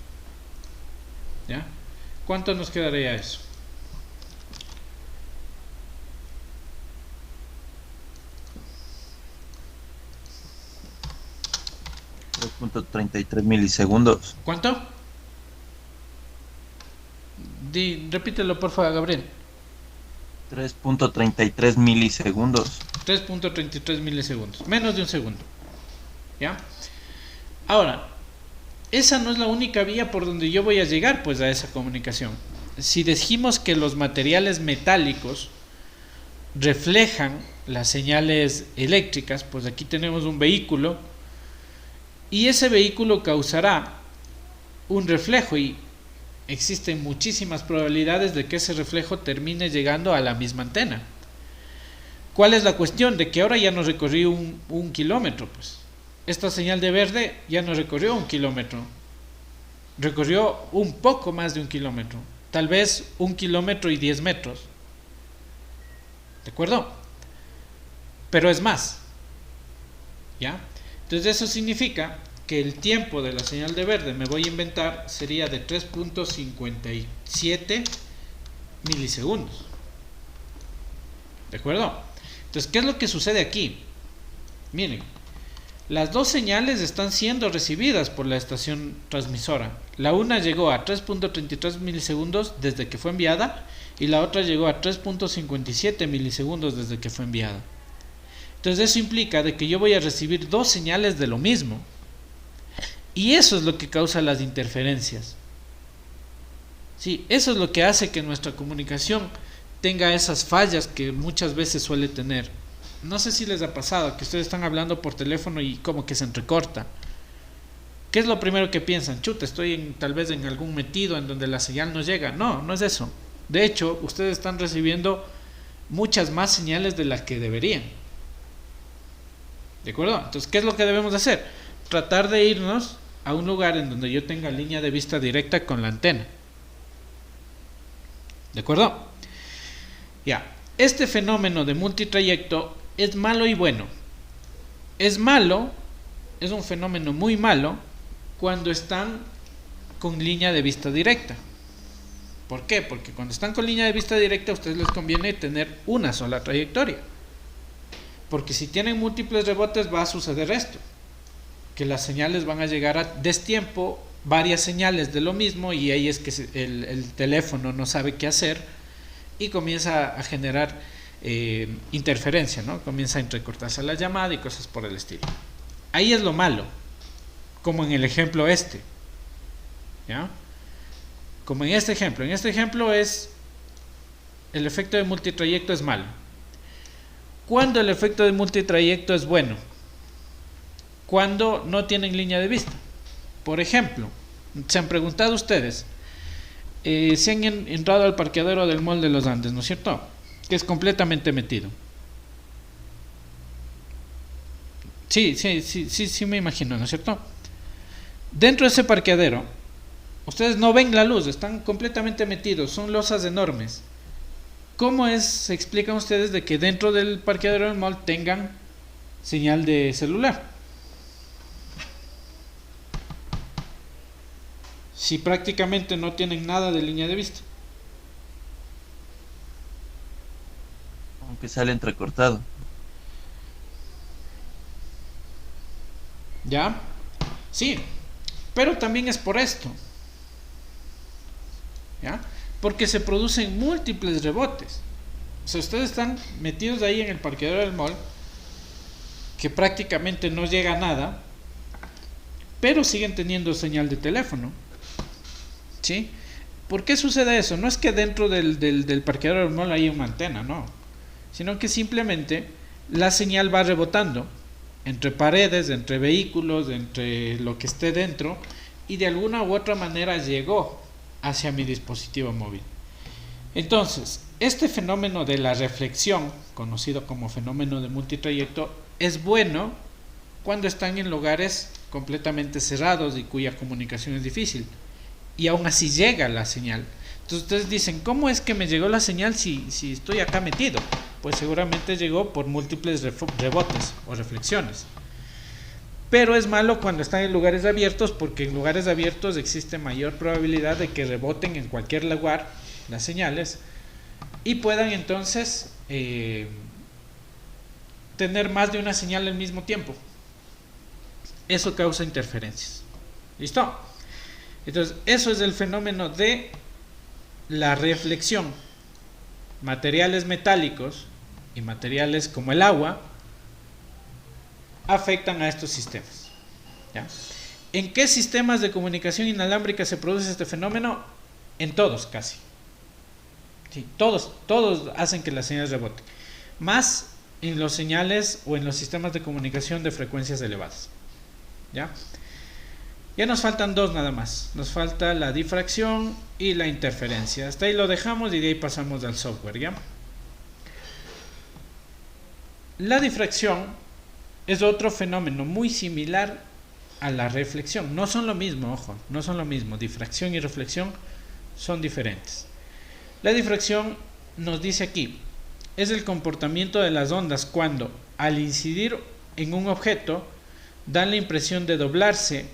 A: ¿Ya? ¿Cuánto nos quedaría eso?
B: .33 milisegundos.
A: ¿Cuánto? Repítelo por favor, Gabriel.
B: 3.33 milisegundos.
A: 3.33 milisegundos. Menos de un segundo. ¿Ya? Ahora, esa no es la única vía por donde yo voy a llegar pues a esa comunicación. Si dijimos que los materiales metálicos reflejan las señales eléctricas, pues aquí tenemos un vehículo y ese vehículo causará un reflejo y existen muchísimas probabilidades de que ese reflejo termine llegando a la misma antena. ¿Cuál es la cuestión? De que ahora ya no recorrí un kilómetro, pues. Esta señal de verde ya no recorrió 1 kilómetro, recorrió un poco más de 1 kilómetro, tal vez 1 kilómetro y 10 metros, ¿de acuerdo? Pero es más, ¿ya? Entonces eso significa que el tiempo de la señal de verde, me voy a inventar, sería de 3.57 milisegundos. ¿De acuerdo? Entonces, ¿qué es lo que sucede aquí? Miren, las dos señales están siendo recibidas por la estación transmisora. La una llegó a 3.33 milisegundos desde que fue enviada y la otra llegó a 3.57 milisegundos desde que fue enviada. Entonces eso implica de que yo voy a recibir dos señales de lo mismo. Y eso es lo que causa las interferencias. Sí, eso es lo que hace que nuestra comunicación tenga esas fallas que muchas veces suele tener. No sé si les ha pasado que ustedes están hablando por teléfono y como que se entrecorta. ¿Qué es lo primero que piensan? Chuta, estoy tal vez en algún metido en donde la señal no llega. No, no es eso. De hecho, ustedes están recibiendo muchas más señales de las que deberían. ¿De acuerdo? Entonces, ¿qué es lo que debemos hacer? Tratar de irnos a un lugar en donde yo tenga línea de vista directa con la antena. ¿De acuerdo? Ya. Este fenómeno de multitrayecto es malo y bueno. Es malo, es un fenómeno muy malo cuando están con línea de vista directa. ¿Por qué? Porque cuando están con línea de vista directa a ustedes les conviene tener una sola trayectoria. Porque si tienen múltiples rebotes va a suceder esto, que las señales van a llegar a destiempo, varias señales de lo mismo, y ahí es que el teléfono no sabe qué hacer y comienza a generar interferencia, ¿no? Comienza a entrecortarse la llamada y cosas por el estilo. Ahí es lo malo, como en el ejemplo este, ¿ya? Como en este ejemplo es el efecto de multitrayecto es malo. ¿Cuándo el efecto de multitrayecto es bueno? Cuando no tienen línea de vista. Por ejemplo, se han preguntado ustedes, se han entrado al parqueadero del Mall de los Andes, ¿no es cierto? Que es completamente metido. Sí, me imagino, ¿no es cierto? Dentro de ese parqueadero, ustedes no ven la luz, están completamente metidos, son losas enormes. ¿Cómo se explican ustedes de que dentro del parqueadero del mall tengan señal de celular? Si prácticamente no tienen nada de línea de vista.
B: Aunque sale entrecortado.
A: ¿Ya? Sí, pero también es por esto. ¿Ya? Porque se producen múltiples rebotes. O sea, ustedes están metidos ahí en el parqueadero del mall, que prácticamente no llega a nada, pero siguen teniendo señal de teléfono. ¿Sí? ¿Por qué sucede eso? No es que dentro del parqueadero del mall haya una antena, no. Sino que simplemente la señal va rebotando entre paredes, entre vehículos, entre lo que esté dentro, y de alguna u otra manera llegó hacia mi dispositivo móvil. Entonces, este fenómeno de la reflexión, conocido como fenómeno de multitrayecto, es bueno cuando están en lugares completamente cerrados y cuya comunicación es difícil, y aún así llega la señal. Entonces ustedes dicen, ¿cómo es que me llegó la señal si estoy acá metido? Pues seguramente llegó por múltiples rebotes o reflexiones. Pero es malo cuando están en lugares abiertos, porque en lugares abiertos existe mayor probabilidad de que reboten en cualquier lugar las señales y puedan entonces tener más de una señal al mismo tiempo. Eso causa interferencias. ¿Listo? Entonces, eso es el fenómeno de la reflexión. Materiales metálicos y materiales como el agua afectan a estos sistemas. ¿Ya? ¿En qué sistemas de comunicación inalámbrica se produce este fenómeno? En todos, casi. Sí, todos hacen que las señales reboten. Más en los señales o en los sistemas de comunicación de frecuencias elevadas. ¿Ya? Ya nos faltan dos nada más. Nos falta la difracción y la interferencia. Hasta ahí lo dejamos y de ahí pasamos al software, ¿ya? La difracción es otro fenómeno muy similar a la reflexión. No son lo mismo, ojo, no son lo mismo. Difracción y reflexión son diferentes. La difracción nos dice aquí, es el comportamiento de las ondas cuando, al incidir en un objeto, dan la impresión de doblarse.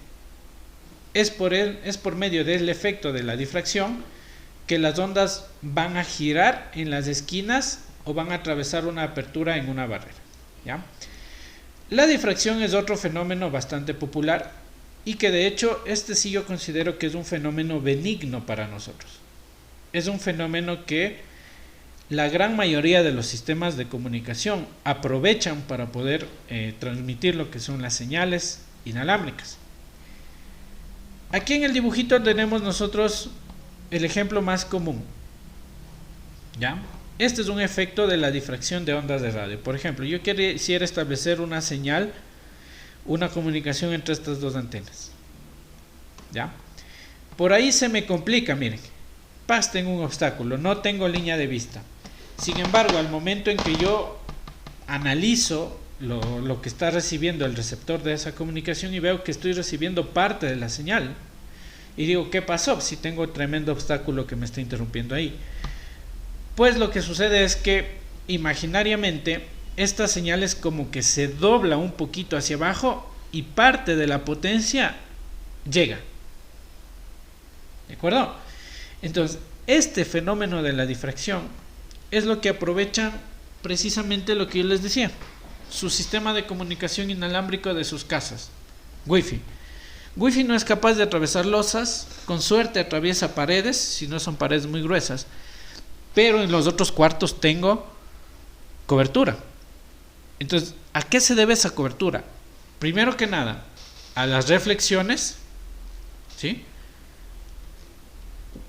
A: Es por medio del efecto de la difracción que las ondas van a girar en las esquinas o van a atravesar una apertura en una barrera, ¿ya? La difracción es otro fenómeno bastante popular y que de hecho este sí yo considero que es un fenómeno benigno para nosotros. Es un fenómeno que la gran mayoría de los sistemas de comunicación aprovechan para poder transmitir lo que son las señales inalámbricas. Aquí en el dibujito tenemos nosotros el ejemplo más común, ¿ya? Este es un efecto de la difracción de ondas de radio. Por ejemplo, yo quisiera establecer una señal, una comunicación entre estas dos antenas, ¿ya? Por ahí se me complica, miren. Tengo un obstáculo, no tengo línea de vista. Sin embargo, al momento en que yo analizo lo que está recibiendo el receptor de esa comunicación y veo que estoy recibiendo parte de la señal, y digo, ¿qué pasó? Si tengo tremendo obstáculo que me está interrumpiendo ahí. Pues lo que sucede es que imaginariamente esta señal es como que se dobla un poquito hacia abajo y parte de la potencia llega. ¿De acuerdo? Entonces, este fenómeno de la difracción es lo que aprovechan precisamente lo que yo les decía, su sistema de comunicación inalámbrico de sus casas, Wi-Fi. Wi-Fi no es capaz de atravesar losas, con suerte atraviesa paredes, si no son paredes muy gruesas, pero en los otros cuartos tengo cobertura. Entonces, ¿a qué se debe esa cobertura? Primero que nada, a las reflexiones, ¿sí?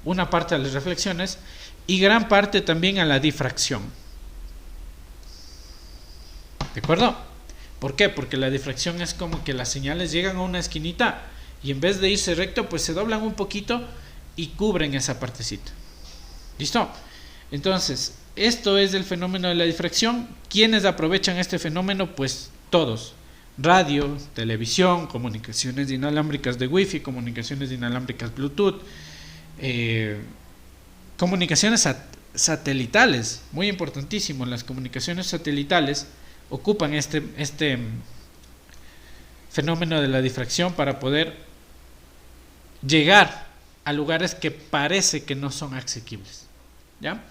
A: Una parte a las reflexiones y gran parte también a la difracción. ¿De acuerdo? ¿Por qué? Porque la difracción es como que las señales llegan a una esquinita y en vez de irse recto, pues se doblan un poquito y cubren esa partecita. ¿Listo? Entonces, esto es el fenómeno de la difracción. ¿Quiénes aprovechan este fenómeno? Pues todos. Radio, televisión, comunicaciones inalámbricas de Wi-Fi, comunicaciones inalámbricas Bluetooth, comunicaciones satelitales, muy importantísimo. Las comunicaciones satelitales ocupan este fenómeno de la difracción para poder llegar a lugares que parece que no son asequibles, ¿ya?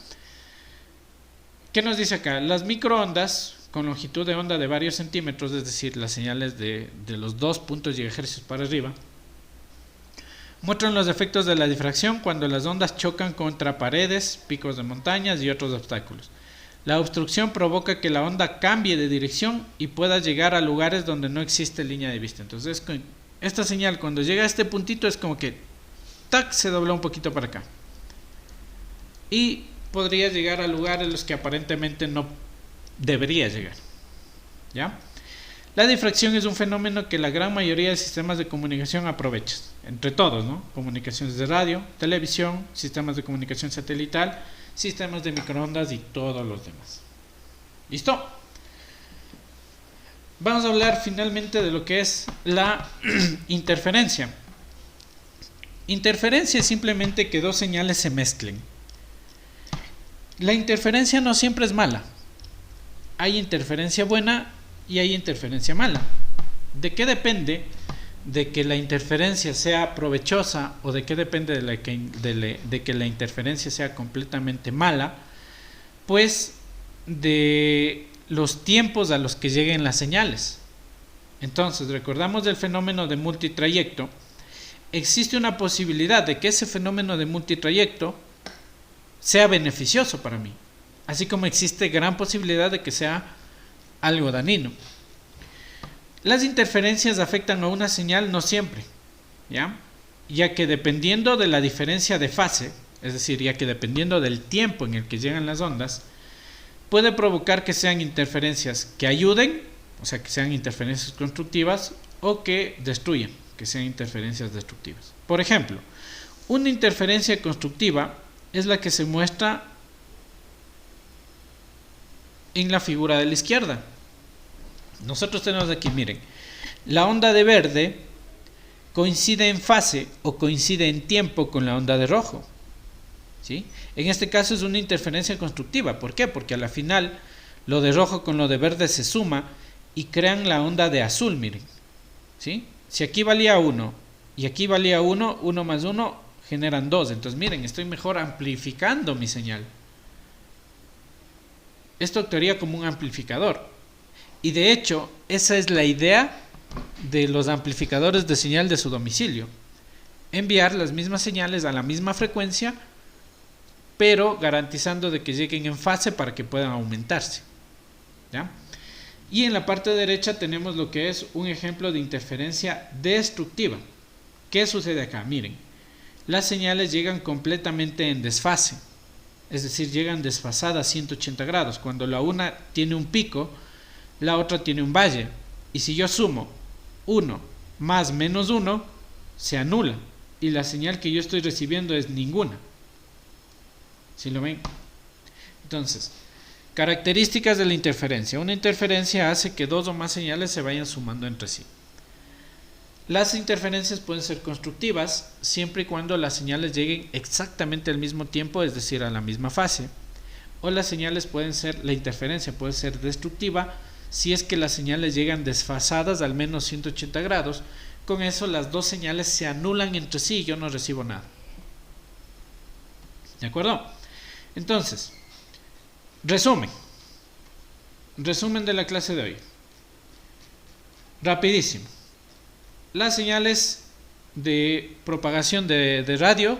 A: ¿Qué nos dice acá? Las microondas con longitud de onda de varios centímetros, es decir, las señales de los 2 GHz para arriba, muestran los efectos de la difracción cuando las ondas chocan contra paredes, picos de montañas y otros obstáculos. La obstrucción provoca que la onda cambie de dirección y pueda llegar a lugares donde no existe línea de vista. Entonces, esta señal cuando llega a este puntito es como que ¡tac!, se dobla un poquito para acá. Y podría llegar a lugares en los que aparentemente no debería llegar, ¿ya? La difracción es un fenómeno que la gran mayoría de sistemas de comunicación aprovechan, entre todos, ¿no? Comunicaciones de radio, televisión, sistemas de comunicación satelital, sistemas de microondas y todos los demás. ¿Listo? Vamos a hablar finalmente de lo que es la interferencia. Interferencia es simplemente que dos señales se mezclen. La interferencia no siempre es mala. Hay interferencia buena y hay interferencia mala. ¿De qué depende de que la interferencia sea provechosa o de qué depende de que la interferencia sea completamente mala? Pues de los tiempos a los que lleguen las señales. Entonces, recordamos del fenómeno de multitrayecto. Existe una posibilidad de que ese fenómeno de multitrayecto sea beneficioso para mí, así como existe gran posibilidad de que sea algo dañino. Las interferencias afectan a una señal no siempre, ya que dependiendo de la diferencia de fase, es decir, ya que dependiendo del tiempo en el que llegan las ondas, puede provocar que sean interferencias que ayuden, o sea, que sean interferencias constructivas, o que destruyan, que sean interferencias destructivas. Por ejemplo, una interferencia constructiva es la que se muestra en la figura de la izquierda. Nosotros tenemos aquí, miren, la onda de verde coincide en fase o coincide en tiempo con la onda de rojo, ¿sí? En este caso es una interferencia constructiva. ¿Por qué? Porque a la final lo de rojo con lo de verde se suma y crean la onda de azul, miren, ¿sí? Si aquí valía 1 y aquí valía 1, 1 más 1 generan 2. Entonces miren, estoy mejor amplificando mi señal. Esto actuaría como un amplificador. Y de hecho, esa es la idea de los amplificadores de señal de su domicilio. Enviar las mismas señales a la misma frecuencia, pero garantizando de que lleguen en fase para que puedan aumentarse. ¿Ya? Y en la parte derecha tenemos lo que es un ejemplo de interferencia destructiva. ¿Qué sucede acá? Miren, las señales llegan completamente en desfase, es decir, llegan desfasadas 180 grados. Cuando la una tiene un pico, la otra tiene un valle. Y si yo sumo 1 más menos 1, se anula. Y la señal que yo estoy recibiendo es ninguna. ¿Sí lo ven? Entonces, características de la interferencia. Una interferencia hace que dos o más señales se vayan sumando entre sí. Las interferencias pueden ser constructivas siempre y cuando las señales lleguen exactamente al mismo tiempo, es decir, a la misma fase. O las señales pueden ser, la interferencia puede ser destructiva si es que las señales llegan desfasadas al menos 180 grados. Con eso las dos señales se anulan entre sí y yo no recibo nada. ¿De acuerdo? Entonces, resumen de la clase de hoy. Rapidísimo. Las señales de propagación de radio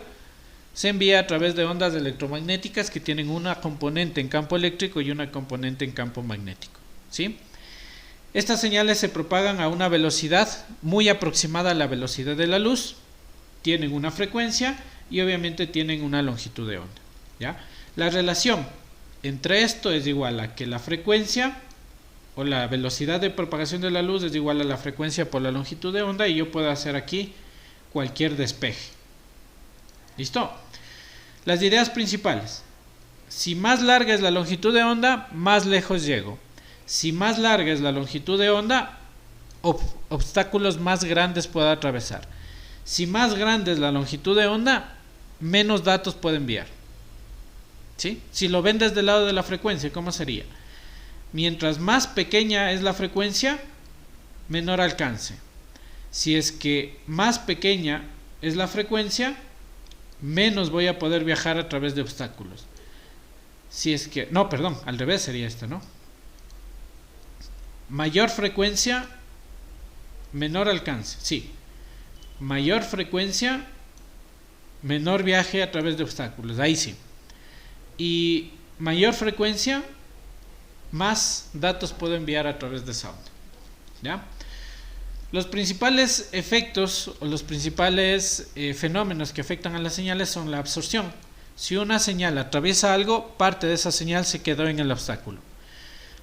A: se envía a través de ondas electromagnéticas que tienen una componente en campo eléctrico y una componente en campo magnético. ¿Sí? Estas señales se propagan a una velocidad muy aproximada a la velocidad de la luz, tienen una frecuencia y obviamente tienen una longitud de onda. ¿Ya? La relación entre esto es igual a que la frecuencia o la velocidad de propagación de la luz es igual a la frecuencia por la longitud de onda, y yo puedo hacer aquí cualquier despeje. ¿Listo? Las ideas principales. Si más larga es la longitud de onda, más lejos llego. Si más larga es la longitud de onda, obstáculos más grandes puedo atravesar. Si más grande es la longitud de onda, menos datos puedo enviar. ¿Sí? Si lo ven desde el lado de la frecuencia, ¿cómo sería? Mientras más pequeña es la frecuencia, menor alcance. Si es que más pequeña es la frecuencia, menos voy a poder viajar a través de obstáculos. Si es que, no, perdón, al revés sería esto, ¿no? Mayor frecuencia, menor alcance. Sí. Mayor frecuencia, menor viaje a través de obstáculos. Ahí sí. Y mayor frecuencia, más datos puedo enviar a través de esa onda. ¿Ya? Los principales efectos o los principales fenómenos que afectan a las señales son la absorción. Si una señal atraviesa algo, parte de esa señal se quedó en el obstáculo.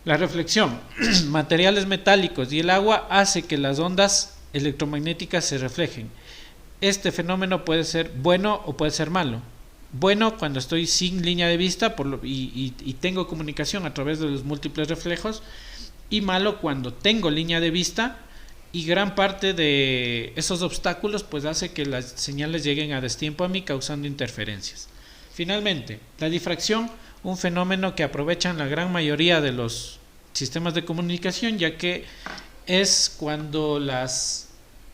A: La reflexión, materiales metálicos y el agua hace que las ondas electromagnéticas se reflejen. Este fenómeno puede ser bueno o puede ser malo. Bueno cuando estoy sin línea de vista y tengo comunicación a través de los múltiples reflejos, y malo cuando tengo línea de vista y gran parte de esos obstáculos pues hace que las señales lleguen a destiempo a mí, causando interferencias. Finalmente, la difracción, un fenómeno que aprovechan la gran mayoría de los sistemas de comunicación, ya que es cuando las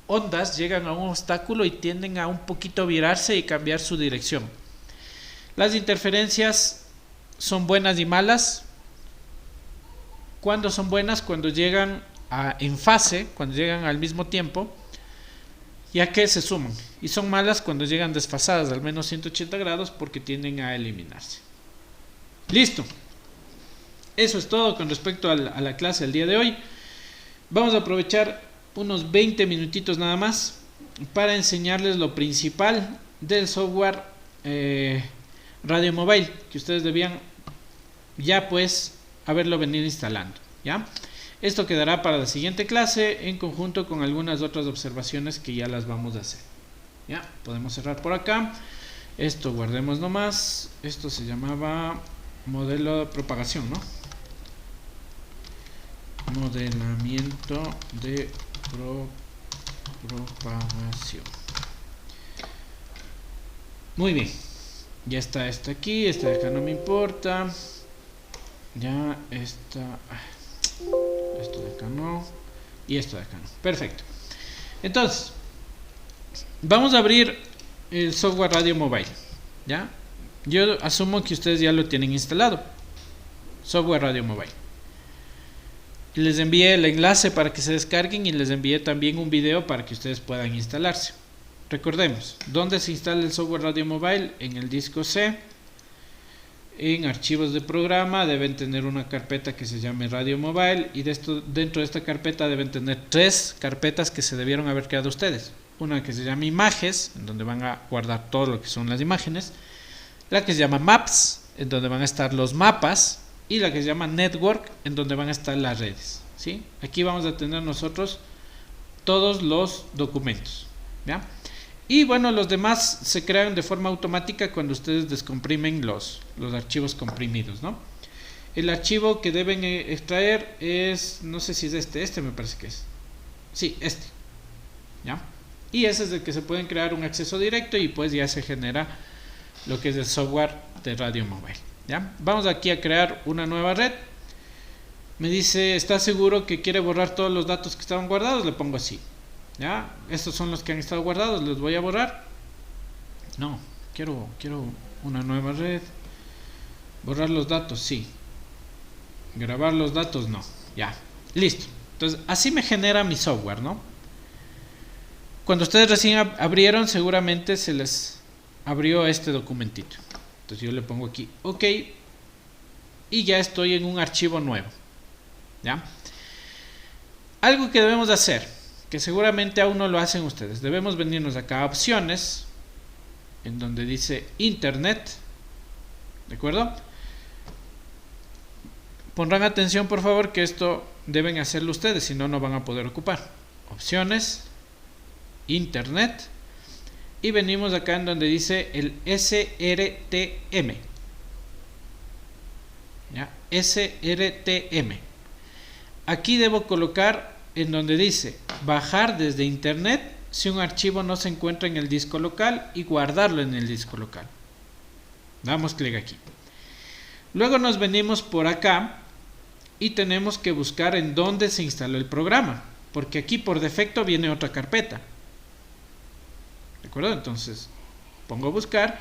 A: ondas llegan a un obstáculo y tienden a un poquito virarse y cambiar su dirección. Las interferencias son buenas y malas. ¿Cuándo son buenas? Cuando llegan en fase, cuando llegan al mismo tiempo, ya que se suman. Y son malas cuando llegan desfasadas al menos 180 grados, porque tienden a eliminarse. Listo. Eso es todo con respecto a la clase del día de hoy. Vamos a aprovechar unos 20 minutitos nada más para enseñarles lo principal del software Radio Mobile, que ustedes debían ya pues haberlo venido instalando. ¿Ya? Esto quedará para la siguiente clase en conjunto con algunas otras observaciones que ya las vamos a hacer. ¿Ya? Podemos cerrar por acá. Esto guardemos nomás. Esto se llamaba modelo de propagación, ¿no? Modelamiento de propagación. Muy bien. Ya está esta aquí. Esta de acá no me importa. Ya está. Esto de acá no. Y esto de acá no. Perfecto. Entonces, vamos a abrir el software Radio Mobile, ¿ya? Yo asumo que ustedes ya lo tienen instalado, software Radio Mobile. Les envié el enlace para que se descarguen y les envié también un video para que ustedes puedan instalarse. Recordemos, ¿dónde se instala el software Radio Mobile? En el disco C. En archivos de programa deben tener una carpeta que se llame Radio Mobile, y dentro de esta carpeta deben tener 3 carpetas que se debieron haber creado ustedes. Una que se llama Images, en donde van a guardar todo lo que son las imágenes. La que se llama Maps, en donde van a estar los mapas. Y la que se llama Network, en donde van a estar las redes, ¿sí? Aquí vamos a tener nosotros todos los documentos, ¿ya? Y bueno, los demás se crean de forma automática cuando ustedes descomprimen los archivos comprimidos, ¿no? El archivo que deben extraer es, no sé si es este me parece que es. Sí, ¿ya? Y ese es el que se pueden crear un acceso directo y pues ya se genera lo que es el software de Radio Mobile, ¿ya? Vamos aquí a crear una nueva red. Me dice, ¿está seguro que quiere borrar todos los datos que estaban guardados? Le pongo así. ¿Ya? Estos son los que han estado guardados, los voy a borrar. No, quiero una nueva red. Borrar los datos, sí. Grabar los datos, no. Ya, listo. Entonces, así me genera mi software, ¿no? Cuando ustedes recién abrieron, seguramente se les abrió este documentito. Entonces yo le pongo aquí OK y ya estoy en un archivo nuevo, ¿ya? Algo que debemos hacer, que seguramente aún no lo hacen ustedes, debemos venirnos acá a opciones, en donde dice Internet, ¿de acuerdo? Pondrán atención por favor que esto deben hacerlo ustedes, si no, no van a poder ocupar. Opciones, Internet, y venimos acá en donde dice el SRTM, ¿ya? SRTM. Aquí debo colocar en donde dice bajar desde internet si un archivo no se encuentra en el disco local y guardarlo en el disco local. Damos clic aquí. Luego nos venimos por acá y tenemos que buscar en dónde se instaló el programa, porque aquí por defecto viene otra carpeta. ¿De acuerdo? Entonces pongo buscar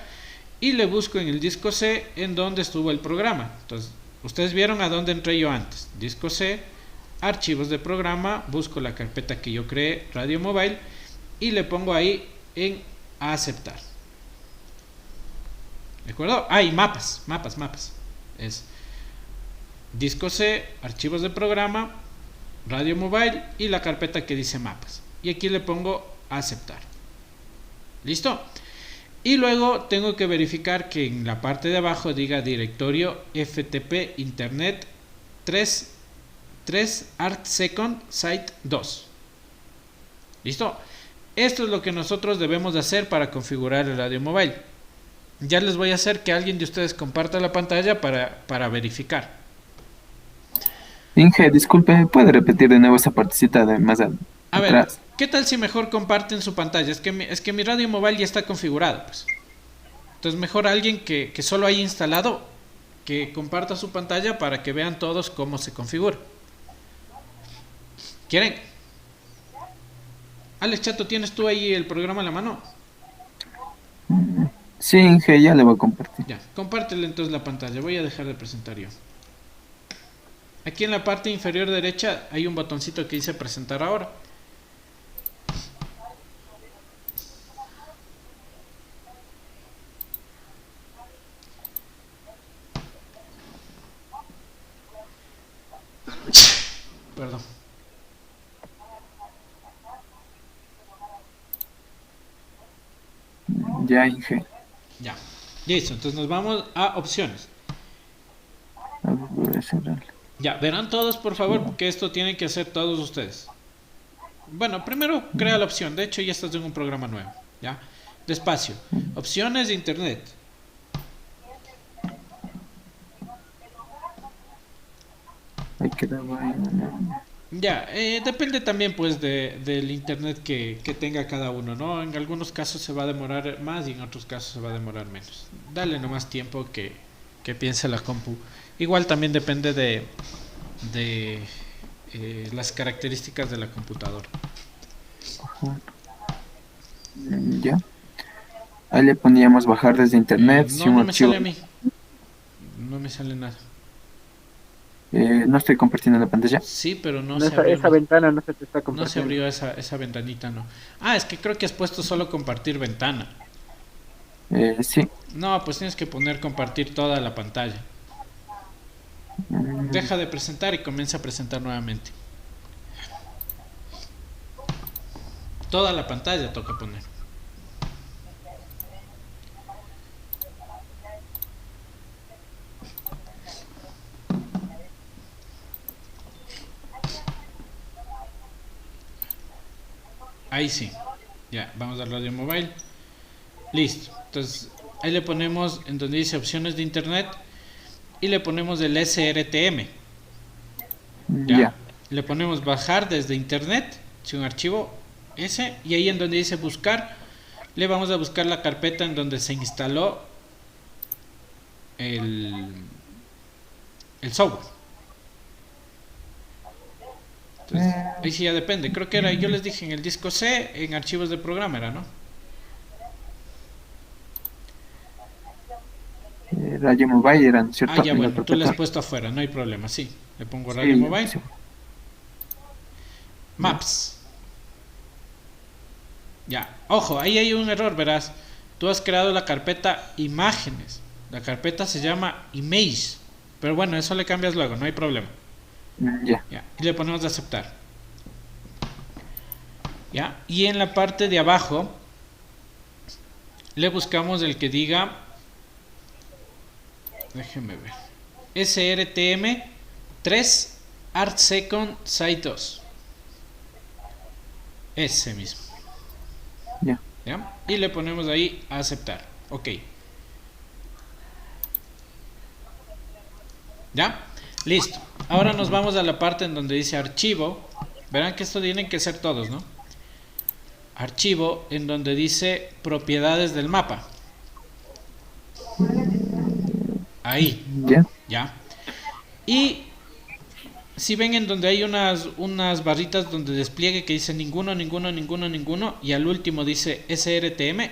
A: y le busco en el disco C en donde estuvo el programa. Entonces ustedes vieron a dónde entré yo antes. Disco C, archivos de programa, busco la carpeta que yo creé, Radio Mobile, y le pongo ahí en aceptar. ¿De acuerdo? Y mapas. Es disco C, archivos de programa, Radio Mobile y la carpeta que dice mapas. Y aquí le pongo aceptar. ¿Listo? Y luego tengo que verificar que en la parte de abajo diga directorio FTP Internet 3 ArtSecond Site 2. ¿Listo? Esto es lo que nosotros debemos de hacer para configurar el Radio Mobile. Ya les voy a hacer que alguien de ustedes comparta la pantalla para verificar.
D: Inge, disculpe, ¿puede repetir de nuevo esa partecita de más atrás?
A: A ver, ¿qué tal si mejor comparten su pantalla? Es que mi Radio Mobile ya está configurado, pues. Entonces mejor alguien que solo haya instalado, que comparta su pantalla para que vean todos cómo se configura. ¿Quieren? Alex Chato, ¿tienes tú ahí el programa a la mano?
D: Sí, Inge, ya le voy a compartir.
A: Ya, compártele entonces la pantalla. Voy a dejar de presentar yo. Aquí en la parte inferior derecha hay un botoncito que dice presentar ahora. Perdón.
D: Ya, Inge.
A: Ya. Listo, entonces nos vamos a opciones.
D: A ver, voy a cerrar.
A: Ya, verán todos por favor, porque esto tienen que hacer todos ustedes. Bueno, primero crea la opción. De hecho ya estás en un programa nuevo. Ya. Despacio. Opciones de internet.
D: Ahí quedaba ahí.
A: Ya, depende también pues del internet que tenga cada uno, ¿no? En algunos casos se va a demorar más y en otros casos se va a demorar menos. Dale nomás tiempo que piense la compu. Igual también depende de las características de la computadora.
D: Ajá. Ya. Ahí le poníamos bajar desde internet, si
A: No,
D: un
A: no me
D: archivo.
A: sale a mí. No me sale nada.
D: No estoy compartiendo la pantalla.
A: Sí, pero no
C: No,
A: se abrió.
C: esa ventana no se te está
A: No se
C: compartiendo.
A: abrió esa ventanita, no. Ah, es que creo que has puesto solo compartir ventana.
D: Sí.
A: No, pues tienes que poner compartir toda la pantalla.
D: Mm,
A: Deja de presentar y comienza a presentar nuevamente. Toda la pantalla toca poner. Ahí sí. Ya, vamos al radio móvil. Listo. Entonces, ahí le ponemos en donde dice opciones de internet y le ponemos el SRTM.
D: ya.
A: Le ponemos bajar desde internet, si un archivo ese, y ahí en donde dice buscar, le vamos a buscar la carpeta en donde se instaló el software. Entonces, ahí sí ya depende. Creo que era, yo les dije en el disco C, en archivos de programa era, ¿no?
D: Radio Mobile eran, ¿cierto?
A: Ah, ya
D: En la
A: bueno, tú le has
D: carpeta.
A: puesto afuera, no hay problema, sí. Le pongo
D: Sí,
A: radio mobile.
D: sí.
A: Maps. Ya, ojo, ahí hay un error, verás. Tú has creado la carpeta imágenes. La carpeta se llama image. Pero bueno, eso le cambias luego, no hay problema.
D: Ya.
A: Ya, y le ponemos de aceptar. Ya, y en la parte de abajo le buscamos el que diga, déjenme ver, SRTM 3 Art Second Site 2. Ese mismo.
D: Ya.
A: ¿Ya? Y le ponemos ahí a aceptar. Ok. ¿Ya? Listo. Ahora nos vamos a la parte en donde dice archivo. Verán que esto tienen que ser todos, ¿no? Archivo en donde dice propiedades del mapa. Ahí.
D: Ya.
A: ¿Ya? Y si ven en donde hay unas barritas donde despliegue que dice ninguno, ninguno, ninguno, ninguno, y al último dice SRTM.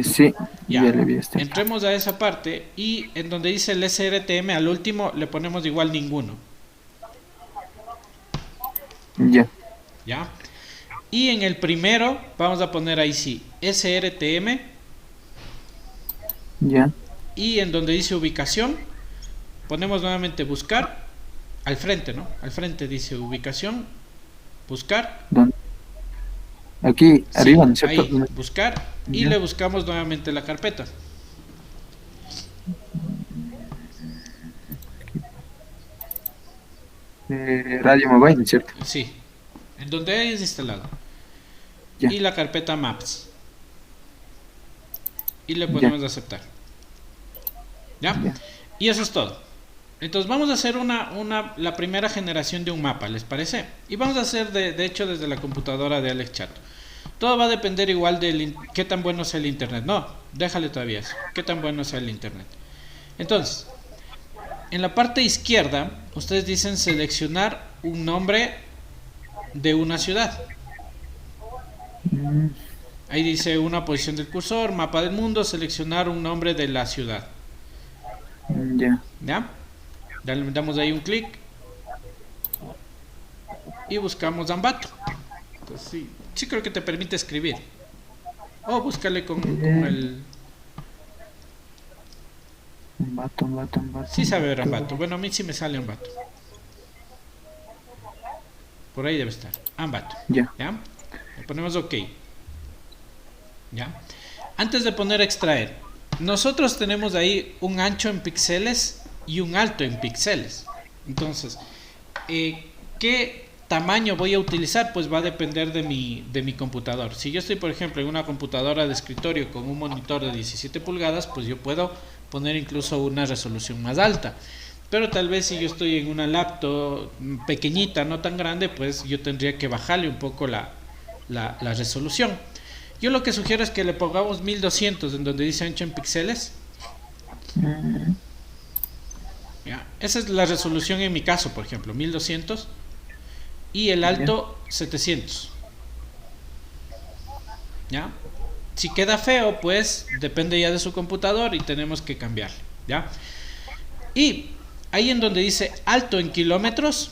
D: Sí,
A: Ya,
D: ya le vi este.
A: entremos a esa parte y en donde dice el SRTM al último le ponemos igual ninguno.
D: Ya.
A: ¿Ya? Y en el primero vamos a poner ahí sí SRTM
D: Ya.
A: y en donde dice ubicación ponemos nuevamente buscar al frente, ¿no? Al frente dice ubicación, buscar.
D: ¿Dónde? Aquí
A: Sí,
D: arriba, ¿no es cierto?
A: ahí, buscar y
D: Ya.
A: le buscamos nuevamente la carpeta.
D: Radio Mobile, ¿no es cierto?
A: Sí, en donde hayas instalado.
D: Ya.
A: Y la carpeta Maps. Y le ponemos a aceptar. ¿Ya?
D: Ya.
A: Y eso es todo. Entonces vamos a hacer la primera generación de un mapa, ¿les parece? Y vamos a hacer de hecho desde la computadora de Alex Chato. Todo va a depender igual de qué tan bueno sea el internet. No, déjale todavía eso. Qué tan bueno sea el internet. Entonces, en la parte izquierda, ustedes dicen seleccionar un nombre de una ciudad.
D: Mm,
A: Ahí dice una posición del cursor, mapa del mundo, seleccionar un nombre de la ciudad.
D: Ya.
A: ¿Ya? Damos ahí un clic y buscamos Ambato. Entonces, sí creo que te permite escribir. O búscale con el...
D: Un vato, un vato, un vato.
A: Sí sabe ver Ambato. Bueno, a mí sí me sale Ambato. Por ahí debe estar. Ambato.
D: Ya.
A: ¿Ya? Le ponemos OK. ¿Ya? Antes de poner extraer, nosotros tenemos ahí un ancho en píxeles y un alto en píxeles. Entonces, ¿qué tamaño voy a utilizar? Pues va a depender de mi computador. Si yo estoy, por ejemplo, en una computadora de escritorio con un monitor de 17 pulgadas, pues yo puedo poner incluso una resolución más alta. Pero tal vez si yo estoy en una laptop pequeñita, no tan grande, pues yo tendría que bajarle un poco la resolución. Yo lo que sugiero es que le pongamos 1200 en donde dice ancho en píxeles. ¿Ya? Esa es la resolución en mi caso, por ejemplo, 1200 y el alto 700. ¿Ya? Si queda feo, pues depende ya de su computador y tenemos que cambiarle, ¿ya? Y ahí en donde dice alto en kilómetros,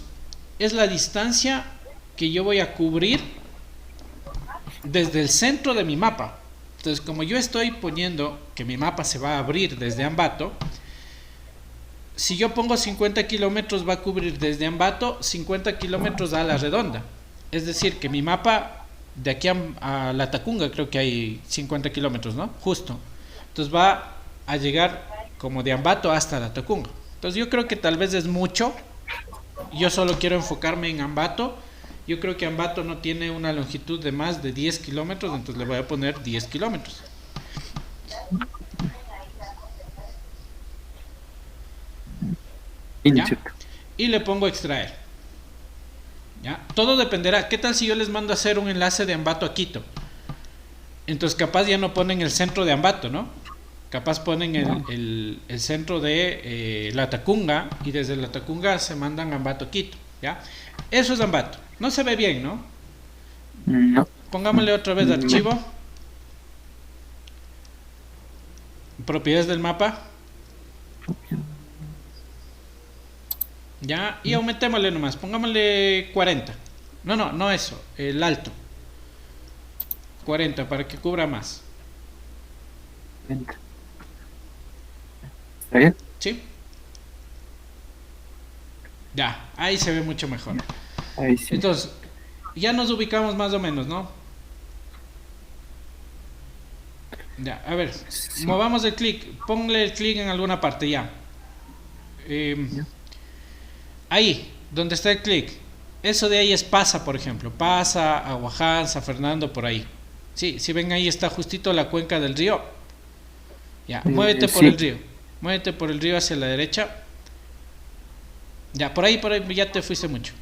A: es la distancia que yo voy a cubrir desde el centro de mi mapa. Entonces, como yo estoy poniendo que mi mapa se va a abrir desde Ambato, si yo pongo 50 kilómetros va a cubrir desde Ambato 50 kilómetros a la redonda. Es decir, que mi mapa de aquí a la Tacunga creo que hay 50 kilómetros, ¿no? Justo. Entonces va a llegar como de Ambato hasta la Tacunga. Entonces yo creo que tal vez es mucho. Yo solo quiero enfocarme en Ambato. Yo creo que Ambato no tiene una longitud de más de 10 kilómetros, entonces le voy a poner 10 kilómetros. ¿Ya? Y le pongo extraer. ¿Ya? Todo dependerá. ¿Qué tal si yo les mando a hacer un enlace de Ambato a Quito? Entonces capaz ya no ponen el centro de Ambato, ¿no? Capaz ponen el centro de la Tacunga y desde la Tacunga se mandan a Ambato a Quito, ¿ya? Eso es Ambato. No se ve bien, ¿no?
D: No.
A: Pongámosle otra vez archivo. Propiedades del mapa. Ya, y aumentémosle nomás, pongámosle 40. No eso, el alto. 40 para que cubra más.
D: ¿Está bien?
A: ¿Sí? Ya, ahí se ve mucho mejor.
D: Ahí sí.
A: Entonces, ya nos ubicamos más o menos, ¿no? Ya, a ver,
D: Sí.
A: movamos el clic, ponle el clic en alguna parte ya. Ahí, donde está el clic. Eso de ahí es Pasa, por ejemplo. Pasa, Aguaján, San Fernando, por ahí. Sí, si ven ahí está justito la cuenca del río. Ya, muévete por
D: sí.
A: el río. Muévete por el río hacia la derecha. Ya, por ahí ya te fuiste mucho.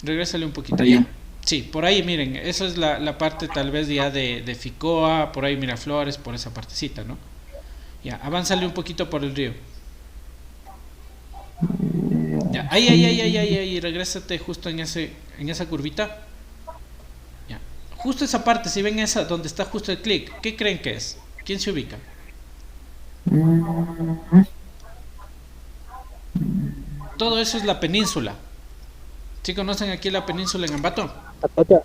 A: Regrésale un poquito.
D: Ahí.
A: Ya. Sí, por ahí miren, esa es la parte tal vez ya de Ficoa, por ahí Miraflores, por esa partecita, ¿no? Ya, avánzale un poquito por el río. Ya, ahí, regrésate justo en esa curvita. Ya, justo esa parte, si ven esa, donde está justo el clic, ¿qué creen que es? ¿Quién se ubica? Todo eso es la península. ¿Sí conocen aquí la península en Ambato?
C: Ataca.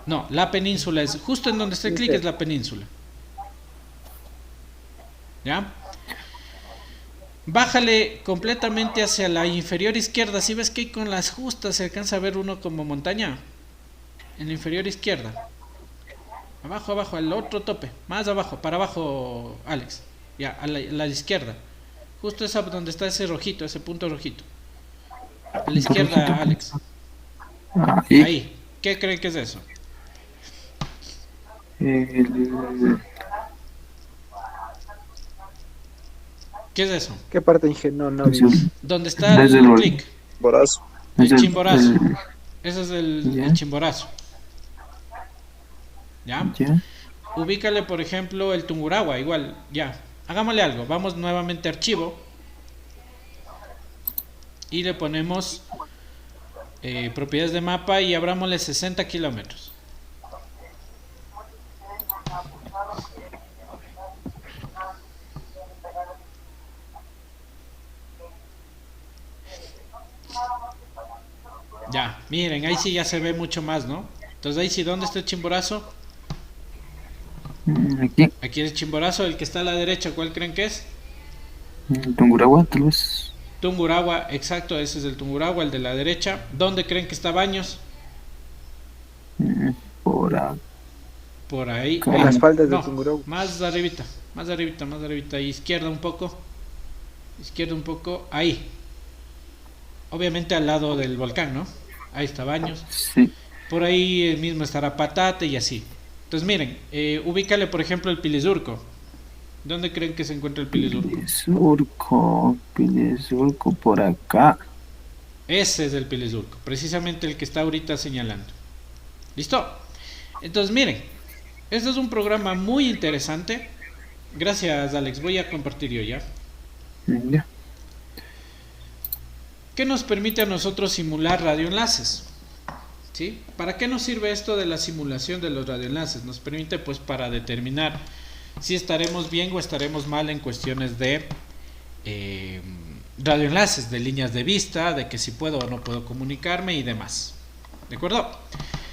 A: No, la península es justo en donde está el clic, es la península. ¿Ya? Bájale completamente hacia la inferior izquierda. Si ves que ahí con las justas se alcanza a ver uno como montaña. En la inferior izquierda. Abajo, al otro tope. Más abajo, para abajo, Alex. Ya, a la izquierda. Justo esa donde está ese rojito, ese punto rojito. A la izquierda, Alex.
D: Ahí.
A: Ahí. ¿Qué creen que es eso? ¿Qué es eso?
C: ¿Qué parte ingenuo no vi?
A: ¿Dónde está
D: Desde
A: el
D: el-
A: clic?
C: Borazo.
A: El
D: Es
A: Chimborazo. Ese es el
D: Ya.
A: Chimborazo. ¿Ya?
D: Ya.
A: Ubícale, por ejemplo, el Tungurahua, igual, ya. Hagámosle algo. Vamos nuevamente a archivo. Y le ponemos propiedades de mapa y abrámosle 60 kilómetros. Ya, miren, ahí sí ya se ve mucho más, ¿no? Entonces ahí sí, ¿dónde está el Chimborazo?
D: Aquí.
A: Aquí es el Chimborazo, el que está a la derecha, ¿cuál creen que es?
D: Tungurahua, tal vez.
A: Tungurahua, exacto, ese es el Tungurahua, el de la derecha. ¿Dónde creen que está Baños?
D: Por acá.
A: Por ahí.
C: En las faldas de
A: No,
C: Tungurahua.
A: más arribita, izquierda un poco, ahí. Obviamente al lado del volcán, ¿no? Ahí está Baños.
D: Sí.
A: Por ahí mismo estará Patate y así. Entonces miren, ubícale por ejemplo el Pilizurco. ¿Dónde creen que se encuentra el Pilizurco?
D: Pilizurco por acá.
A: Ese es el Pilizurco, precisamente el que está ahorita señalando. ¿Listo? Entonces miren, este es un programa muy interesante. Gracias, Alex, voy a compartir yo ya.
D: Ya.
A: Que nos permite a nosotros simular radioenlaces. ¿Sí? ¿Para qué nos sirve esto de la simulación de los radioenlaces? Nos permite pues para determinar si estaremos bien o estaremos mal en cuestiones de radioenlaces, de líneas de vista, de que si puedo o no puedo comunicarme y demás. ¿De acuerdo?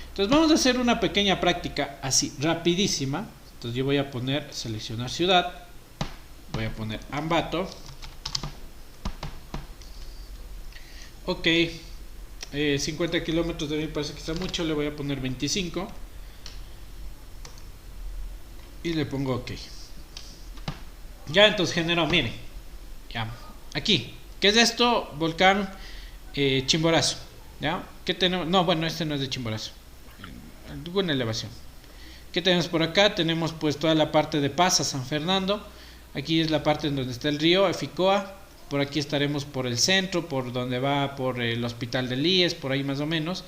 A: Entonces vamos a hacer una pequeña práctica así, rapidísima. Entonces yo voy a poner, seleccionar ciudad, voy a poner Ambato. Ok, 50 kilómetros de mí parece que está mucho, le voy a poner 25 y le pongo ok. Ya, entonces generó, miren, ya, aquí, ¿qué es esto? Volcán Chimborazo, ¿ya? ¿Qué tenemos? No, bueno, este no es de Chimborazo, buena elevación. ¿Qué tenemos por acá? Tenemos pues toda la parte de Paza, San Fernando, aquí es la parte en donde está el río Eficoa. Por aquí estaremos por el centro, por donde va por el hospital de IES, por ahí más o menos.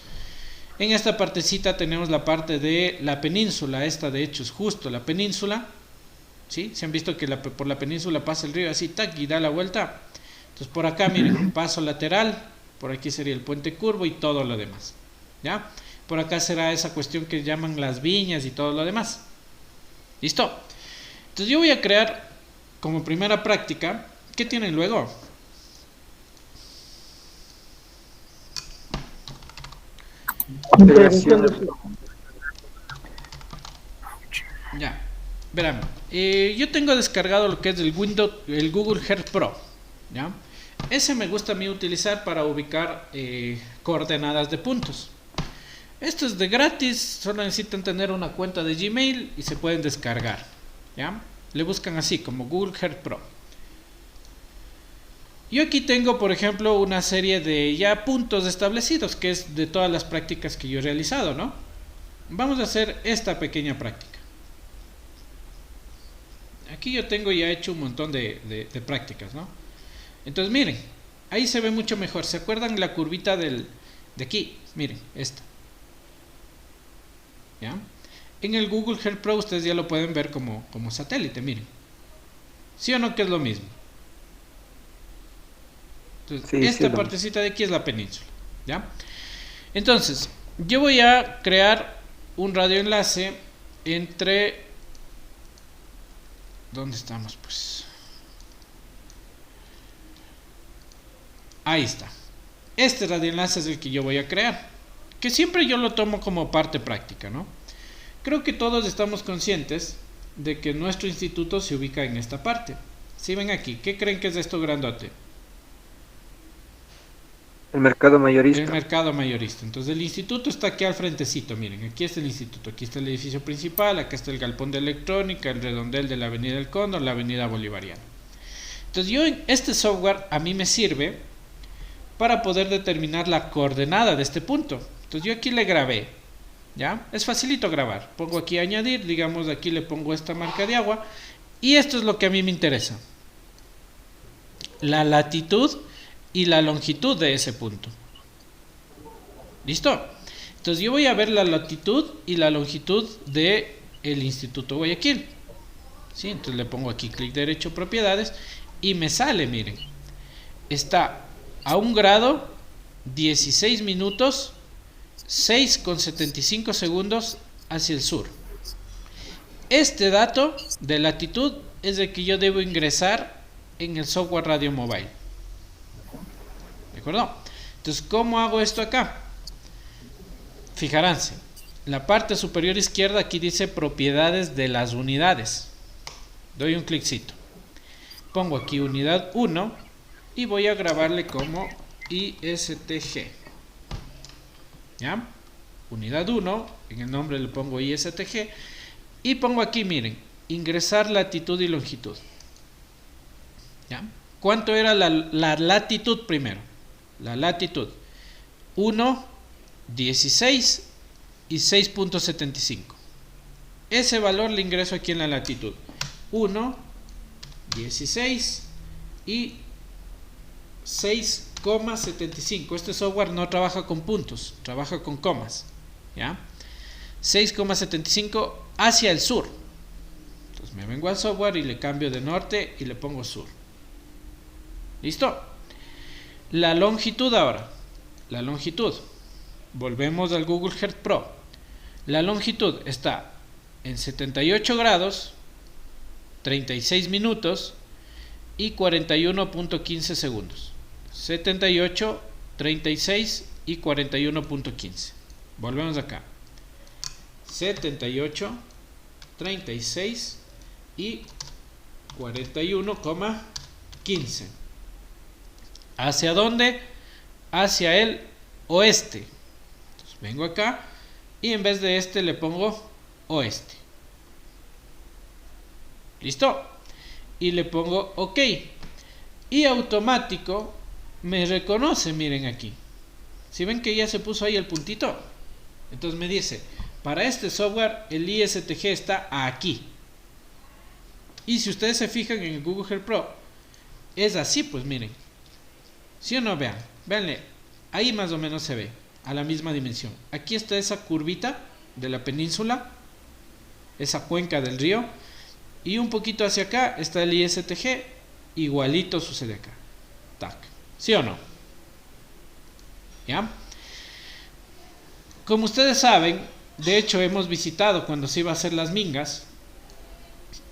A: En esta partecita tenemos la parte de la península, esta de hecho es justo la península. ¿Sí? Se han visto que por la península pasa el río así, tac, y da la vuelta. Entonces por acá, miren, un paso lateral, por aquí sería el puente curvo y todo lo demás. ¿Ya? Por acá será esa cuestión que llaman las viñas y todo lo demás. ¿Listo? Entonces yo voy a crear como primera práctica. ¿Qué tienen luego? Ya, verán. Yo tengo descargado lo que es el Google Earth Pro. ¿Ya? Ese me gusta a mí utilizar para ubicar coordenadas de puntos. Esto es de gratis, solo necesitan tener una cuenta de Gmail y se pueden descargar. ¿Ya? Le buscan así como Google Earth Pro. Yo aquí tengo, por ejemplo, una serie de ya puntos establecidos, que es de todas las prácticas que yo he realizado, ¿no? Vamos a hacer esta pequeña práctica. Aquí yo tengo ya hecho un montón de prácticas, ¿no? Entonces, miren, ahí se ve mucho mejor. ¿Se acuerdan la curvita de aquí? Miren, esta. ¿Ya? En el Google Earth Pro ustedes ya lo pueden ver como satélite, miren. ¿Sí o no que es lo mismo? Entonces, sí, esta partecita de aquí es la península, ¿ya? Entonces, yo voy a crear un radioenlace entre... ¿Dónde estamos, pues? Ahí está. Este radioenlace es el que yo voy a crear, que siempre yo lo tomo como parte práctica, ¿no? Creo que todos estamos conscientes de que nuestro instituto se ubica en esta parte. Si ven aquí, ¿qué creen que es esto grandote?
C: El mercado mayorista.
A: El mercado mayorista. Entonces el instituto está aquí al frentecito, miren, aquí está el instituto, aquí está el edificio principal, acá está el galpón de electrónica, el redondel de la avenida del Cóndor, la avenida Bolivariana. Entonces yo en este software a mí me sirve para poder determinar la coordenada de este punto. Entonces yo aquí le grabé, ¿ya? Es facilito grabar, pongo aquí añadir, digamos aquí le pongo esta marca de agua y esto es lo que a mí me interesa. La latitud y la longitud de ese punto. ¿Listo? Entonces yo voy a ver la latitud y la longitud de el Instituto Guayaquil. ¿Sí? Entonces le pongo aquí clic derecho propiedades y me sale, miren. Está a 1 grado, 16 minutos, 6,75 segundos hacia el sur. Este dato de latitud es el que yo debo ingresar en el software Radio Mobile. ¿De acuerdo? Entonces, ¿cómo hago esto acá? Fijaránse, la parte superior izquierda aquí dice propiedades de las unidades. Doy un cliccito. Pongo aquí unidad 1 y voy a grabarle como ISTG. ¿Ya? Unidad 1, en el nombre le pongo ISTG y pongo aquí, miren, ingresar latitud y longitud. ¿Ya? ¿Cuánto era la latitud primero? La latitud 1, 16 y 6.75. Ese valor le ingreso aquí en la latitud 1, 16 y 6,75. Este software no trabaja con puntos, trabaja con comas. ¿Ya? 6,75 hacia el sur. Entonces me vengo al software y le cambio de norte y le pongo sur. ¿Listo? La longitud ahora. La longitud. volvemos al Google Earth Pro. La longitud está en 78 grados, 36 minutos y 41.15 segundos. 78, 36 y 41.15. Volvemos acá. 78, 36 y 41,15. ¿Hacia dónde? Hacia el oeste. Entonces vengo acá y en vez de este le pongo oeste. ¿Listo? Y le pongo OK. Y automático me reconoce, miren aquí. Si ven que ya se puso ahí el puntito. Entonces me dice, para este software el ISTG está aquí. Y si ustedes se fijan en el Google Earth Pro, es así, pues miren. ¿Sí o no? Veanle, ahí más o menos se ve, a la misma dimensión. Aquí está esa curvita de la península, esa cuenca del río, y un poquito hacia acá está el ISTG, igualito sucede acá. Tac. ¿Sí o no? ¿Ya? Como ustedes saben, de hecho hemos visitado cuando se iba a hacer las mingas,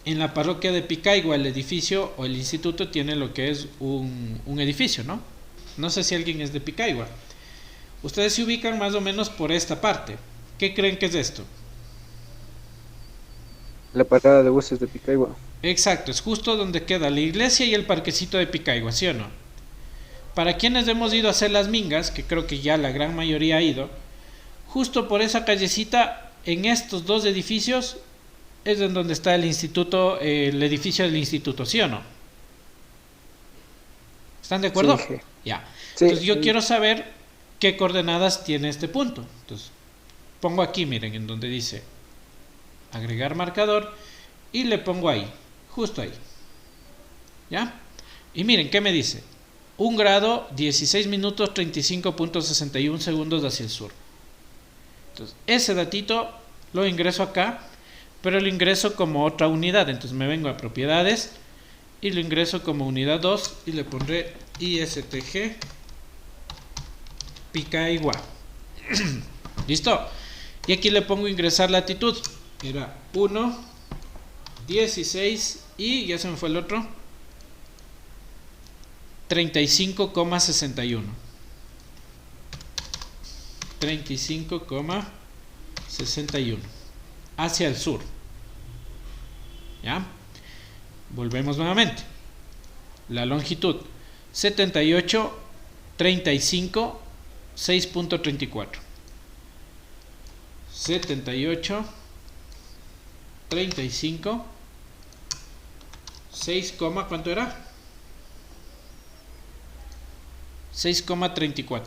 A: en la parroquia de Picaigua el edificio o el instituto tiene lo que es un edificio, ¿no? No sé si alguien es de Picaigua. Ustedes se ubican más o menos por esta parte. ¿Qué creen que es esto?
C: La parada de buses de Picaigua.
A: Exacto, es justo donde queda la iglesia y el parquecito de Picaigua, ¿sí o no? Para quienes hemos ido a hacer las mingas, que creo que ya la gran mayoría ha ido, justo por esa callecita, en estos dos edificios, es en donde está el instituto, el edificio del instituto, ¿sí o no? ¿Están de acuerdo?
C: Sí.
A: Ya.
C: Sí,
A: Entonces yo
C: sí.
A: quiero saber qué coordenadas tiene este punto. Entonces pongo aquí, miren, en donde dice agregar marcador y le pongo ahí, justo ahí. ¿Ya? Y miren, ¿qué me dice? 1 grado, 16 minutos, 35.61 segundos hacia el sur. Entonces, ese datito lo ingreso acá, pero lo ingreso como otra unidad. Entonces me vengo a propiedades y lo ingreso como unidad 2 y le pondré ISTG Picaigua. ¿Listo? Y aquí le pongo ingresar latitud. Era 1, 16 y ya se me fue el otro. 35,61. 35,61 hacia el sur. ¿Ya? Volvemos nuevamente. La longitud 78, 35, 6.34. 78, 35, 6, ¿cuánto era? 6,34.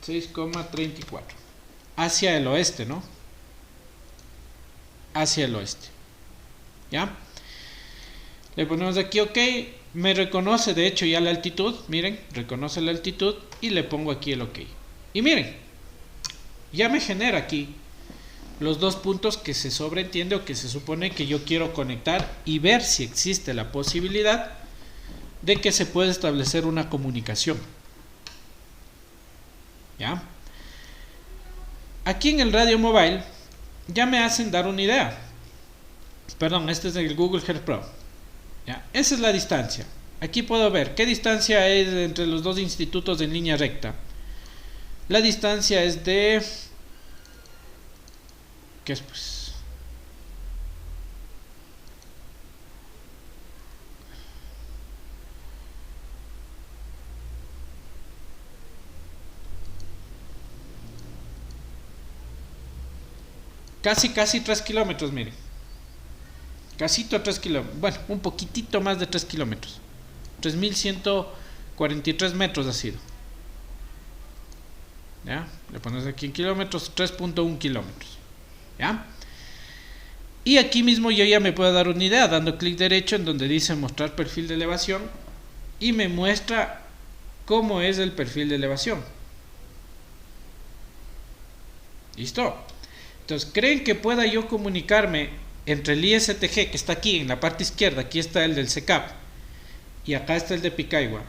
A: 6,34 hacia el oeste, ¿no? Hacia el oeste. ¿Ya? Le ponemos aquí OK. Me reconoce de hecho ya la altitud. Miren, reconoce la altitud y le pongo aquí el OK. Y miren, ya me genera aquí los dos puntos que se sobreentiende o que se supone que yo quiero conectar y ver si existe la posibilidad de que se pueda establecer una comunicación. ¿Ya? Aquí en el radio mobile ya me hacen dar una idea. Perdón, este es el Google Earth Pro. ¿Ya? Esa es la distancia. Aquí puedo ver qué distancia es entre los dos institutos en línea recta. La distancia es de... ¿qué es pues? Casi 3 kilómetros, miren. Casito 3 kilómetros. Bueno, un poquitito más de 3 kilómetros. 3.143 metros ha sido. ¿Ya? Le pones aquí en kilómetros, 3.1 kilómetros. ¿Ya? Y aquí mismo yo ya me puedo dar una idea, dando clic derecho en donde dice mostrar perfil de elevación. Y me muestra cómo es el perfil de elevación. ¿Listo? Entonces, ¿creen que pueda yo comunicarme entre el ISTG que está aquí en la parte izquierda? Aquí está el del SECAP y acá está el de Picaigua.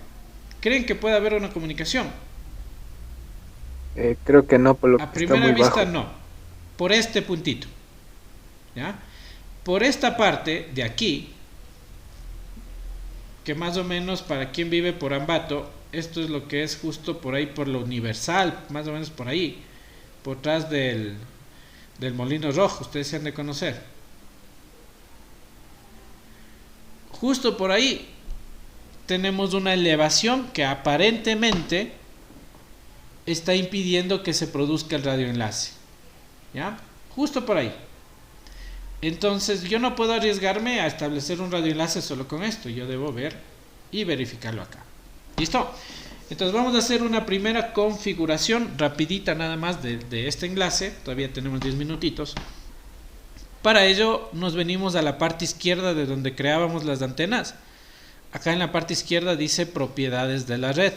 A: ¿Creen que pueda haber una comunicación?
C: Creo que no, por lo
A: A
C: que está
A: primera
C: muy
A: vista
C: bajo.
A: no. Por este puntito. ¿Ya? Por esta parte de aquí, que más o menos para quien vive por Ambato, esto es lo que es justo por ahí, por lo Universal, más o menos por ahí, por atrás del Molino Rojo, ustedes se han de conocer. Justo por ahí tenemos una elevación que aparentemente está impidiendo que se produzca el radioenlace. ¿Ya? Justo por ahí. Entonces yo no puedo arriesgarme a establecer un radioenlace solo con esto. Yo debo ver y verificarlo acá. ¿Listo? Entonces vamos a hacer una primera configuración rapidita nada más de este enlace. Todavía tenemos 10 minutitos. Para ello nos venimos a la parte izquierda de donde creábamos las antenas. Acá en la parte izquierda dice propiedades de la red.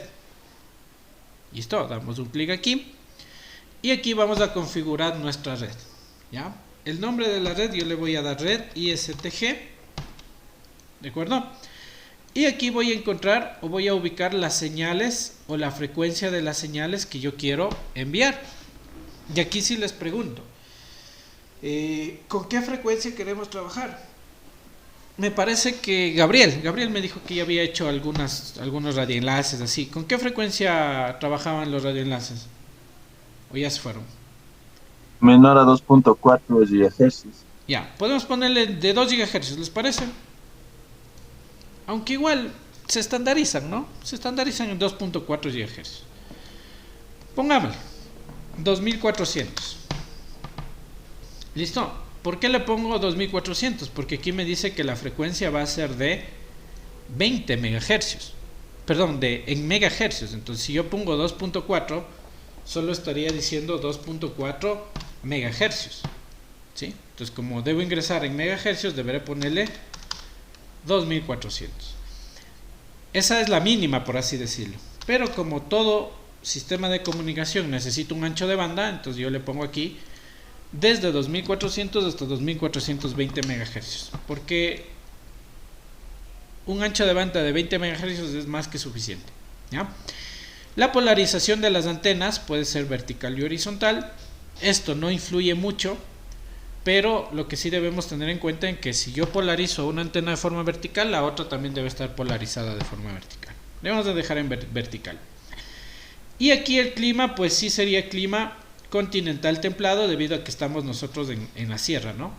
A: ¿Listo? Damos un clic aquí. Y aquí vamos a configurar nuestra red. ¿Ya? El nombre de la red yo le voy a dar red ISTG. ¿De acuerdo? Y aquí voy a encontrar o voy a ubicar las señales o la frecuencia de las señales que yo quiero enviar. Y aquí sí les pregunto, ¿con qué frecuencia queremos trabajar? Me parece que Gabriel me dijo que ya había hecho algunos radioenlaces así. ¿Con qué frecuencia trabajaban los radioenlaces? ¿O ya se fueron?
B: Menor a 2.4 GHz.
A: Ya, podemos ponerle de 2 GHz, ¿les parece? Aunque igual se estandarizan, ¿no? Se estandarizan en 2.4 GHz. Pongámosle 2400. ¿Listo? ¿Por qué le pongo 2400? Porque aquí me dice que la frecuencia va a ser de 20 MHz. Perdón, en megahercios. Entonces, si yo pongo 2.4, solo estaría diciendo 2.4 megahercios. ¿Sí? Entonces, como debo ingresar en megahercios, deberé ponerle 2400. Esa es la mínima, por así decirlo. Pero como todo sistema de comunicación necesita un ancho de banda, entonces yo le pongo aquí desde 2400 hasta 2420 MHz, porque un ancho de banda de 20 MHz es más que suficiente. ¿Ya? La polarización de las antenas puede ser vertical y horizontal. Esto no influye mucho, pero lo que sí debemos tener en cuenta es que si yo polarizo una antena de forma vertical, la otra también debe estar polarizada de forma vertical. Le vamos a dejar en vertical. Y aquí el clima, pues sí sería clima continental templado, debido a que estamos nosotros en la sierra, ¿no?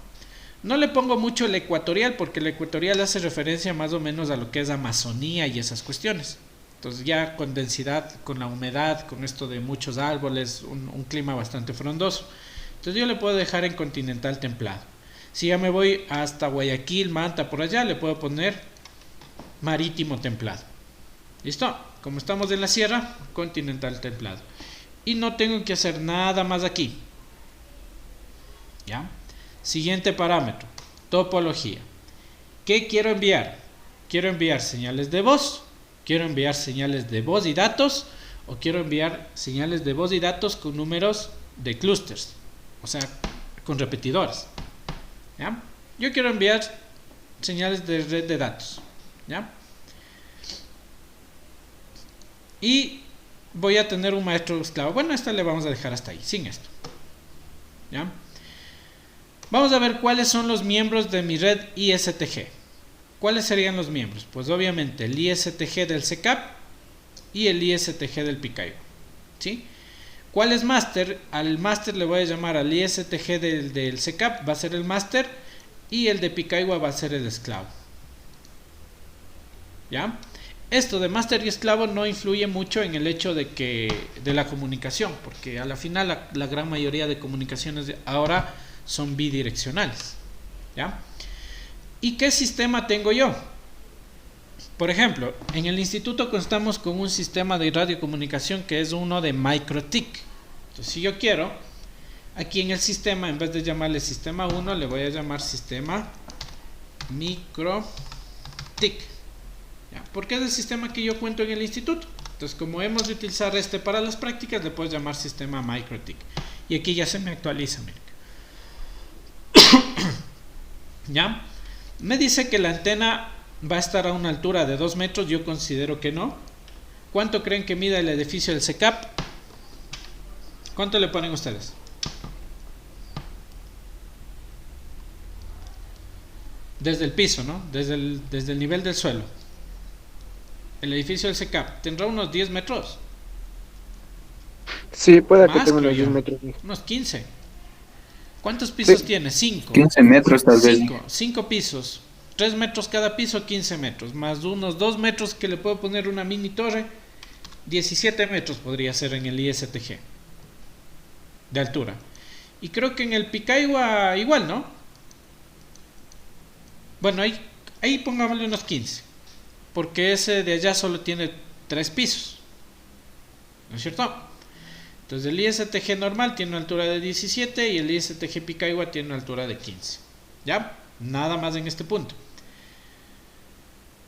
A: No le pongo mucho el ecuatorial, porque el ecuatorial hace referencia más o menos a lo que es Amazonía y esas cuestiones. Entonces ya con densidad, con la humedad, con esto de muchos árboles, un clima bastante frondoso. Entonces yo le puedo dejar en continental templado. Si ya me voy hasta Guayaquil, Manta, por allá, le puedo poner marítimo templado. ¿Listo? Como estamos en la sierra, continental templado. Y no tengo que hacer nada más aquí. ¿Ya? Siguiente parámetro, topología. ¿Qué quiero enviar? Quiero enviar señales de voz, quiero enviar señales de voz y datos, o quiero enviar señales de voz y datos con números de clústeres, o sea, con repetidores. ¿Ya? Yo quiero enviar señales de red de datos. ¿Ya? Y voy a tener un maestro esclavo. Bueno, esta le vamos a dejar hasta ahí, sin esto. ¿Ya? Vamos a ver cuáles son los miembros de mi red ISTG. ¿Cuáles serían los miembros? Pues obviamente el ISTG del SECAP y el ISTG del Picaigo. ¿Sí? ¿Cuál es máster? Al máster le voy a llamar al ISTG del SECAP, va a ser el máster, y el de Picaigo va a ser el esclavo. ¿Ya? Esto de máster y esclavo no influye mucho en el hecho de la comunicación, porque a la final la gran mayoría de comunicaciones ahora son bidireccionales. ¿Ya? ¿Y qué sistema tengo yo? Por ejemplo, en el instituto contamos con un sistema de radiocomunicación que es uno de MikroTik. Entonces, si yo quiero, aquí en el sistema, en vez de llamarle sistema 1, le voy a llamar sistema MikroTik. ¿Ya? Porque es el sistema que yo cuento en el instituto. Entonces, como hemos de utilizar este para las prácticas, le puedo llamar sistema MikroTik. Y aquí ya se me actualiza. Miren. ¿Ya? Me dice que la antena va a estar a una altura de 2 metros. Yo considero que no. ¿Cuánto creen que mida el edificio del SECAP? ¿Cuánto le ponen ustedes? Desde el piso, ¿no? Desde el nivel del suelo. El edificio del SECAP tendrá unos 10 metros.
C: Sí, puede que
A: Más,
C: tenga
A: creo
C: unos 10
A: yo.
C: metros, mijo.
A: Unos 15. ¿Cuántos pisos
C: Sí.
A: tiene? 5.
D: 15 metros tal vez.
A: 5 pisos. 3 metros cada piso, 15 metros. Más unos 2 metros que le puedo poner una mini torre. 17 metros podría ser en el ISTG. De altura. Y creo que en el Picahua igual, ¿no? Bueno, ahí pongámosle unos 15. Porque ese de allá solo tiene 3 pisos. ¿No es cierto? Entonces el ISTG normal tiene una altura de 17 y el ISTG Picahua tiene una altura de 15. ¿Ya? Nada más en este punto.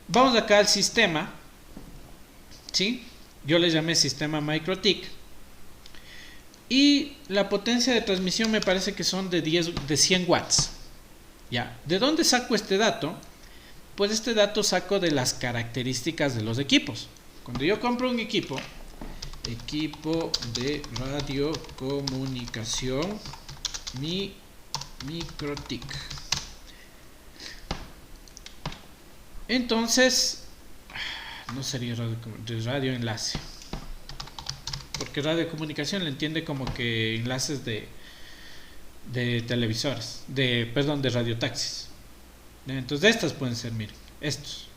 A: Vamos acá al sistema. ¿Sí? Yo le llamé sistema MikroTik. Y la potencia de transmisión me parece que son de 100 watts. ¿Ya? ¿De dónde saco este dato? Pues este dato saco de las características de los equipos. Cuando yo compro un equipo de radiocomunicación MikroTik, entonces no sería radioenlace, porque radiocomunicación le entiende como que enlaces de televisores, de radiotaxis. Entonces de estas pueden ser, miren, estos.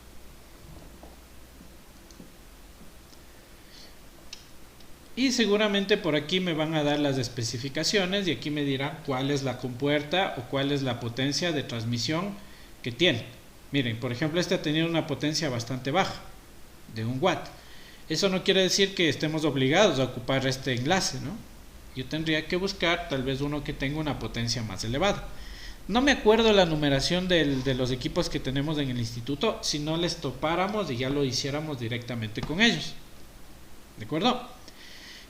A: Y seguramente por aquí me van a dar las especificaciones y aquí me dirán cuál es la compuerta o cuál es la potencia de transmisión que tiene. Miren, por ejemplo, este ha tenido una potencia bastante baja, de 1 watt. Eso no quiere decir que estemos obligados a ocupar este enlace, ¿no? Yo tendría que buscar tal vez uno que tenga una potencia más elevada. No me acuerdo la numeración de los equipos que tenemos en el instituto, si no les topáramos y ya lo hiciéramos directamente con ellos. ¿De acuerdo?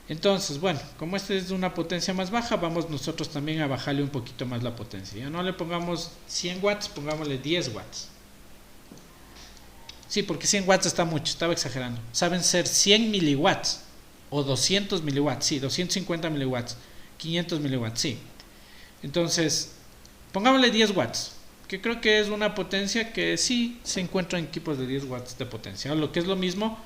A: Entonces, bueno, como este es de una potencia más baja, vamos nosotros también a bajarle un poquito más la potencia. Ya no le pongamos 100 watts, pongámosle 10 watts. Sí, porque 100 watts está mucho, estaba exagerando. Saben ser 100 miliwatts o 200 miliwatts, sí, 250 miliwatts, 500 miliwatts, sí. Entonces, pongámosle 10 watts, que creo que es una potencia que sí se encuentra en equipos de 10 watts de potencia, o lo que es lo mismo,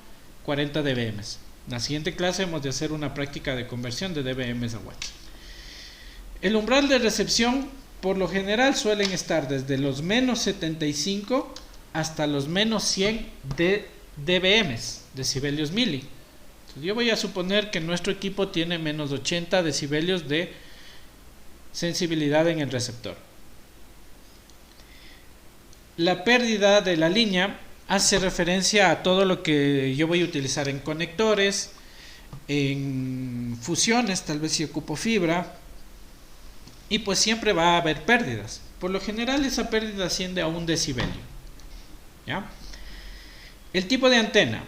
A: 40 dBm. En la siguiente clase hemos de hacer una práctica de conversión de dBm a watts. El umbral de recepción, por lo general, suelen estar desde los menos 75 hasta los menos 100 de dBm, decibelios mili. Entonces, yo voy a suponer que nuestro equipo tiene menos 80 decibelios de sensibilidad en el receptor. La pérdida de la línea hace referencia a todo lo que yo voy a utilizar en conectores, en fusiones, tal vez si ocupo fibra, y pues siempre va a haber pérdidas. Por lo general esa pérdida asciende a 1 decibelio. ¿Ya? El tipo de antena.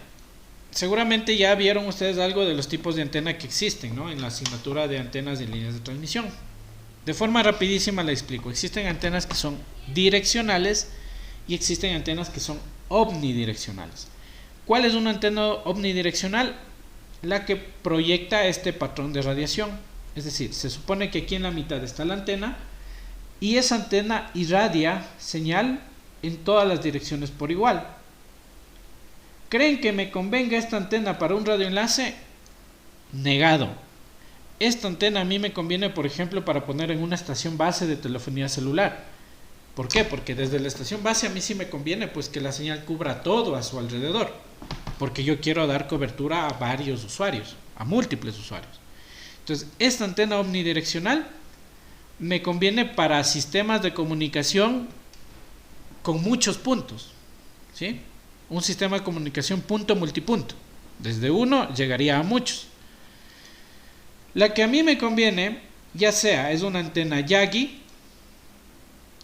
A: Seguramente ya vieron ustedes algo de los tipos de antena que existen, ¿no? En la asignatura de antenas de líneas de transmisión. De forma rapidísima le explico. Existen antenas que son direccionales y existen antenas que son omnidireccionales. ¿Cuál es una antena omnidireccional? La que proyecta este patrón de radiación. Es decir, se supone que aquí en la mitad está la antena y esa antena irradia señal en todas las direcciones por igual. ¿Creen que me convenga esta antena para un radioenlace? Negado. Esta antena a mí me conviene, por ejemplo, para poner en una estación base de telefonía celular. ¿Por qué? Porque desde la estación base a mí sí me conviene pues que la señal cubra todo a su alrededor. Porque yo quiero dar cobertura a varios usuarios, a múltiples usuarios. Entonces, esta antena omnidireccional me conviene para sistemas de comunicación con muchos puntos, ¿sí? Un sistema de comunicación punto multipunto. Desde uno llegaría a muchos. La que a mí me conviene, ya sea es una antena Yagi,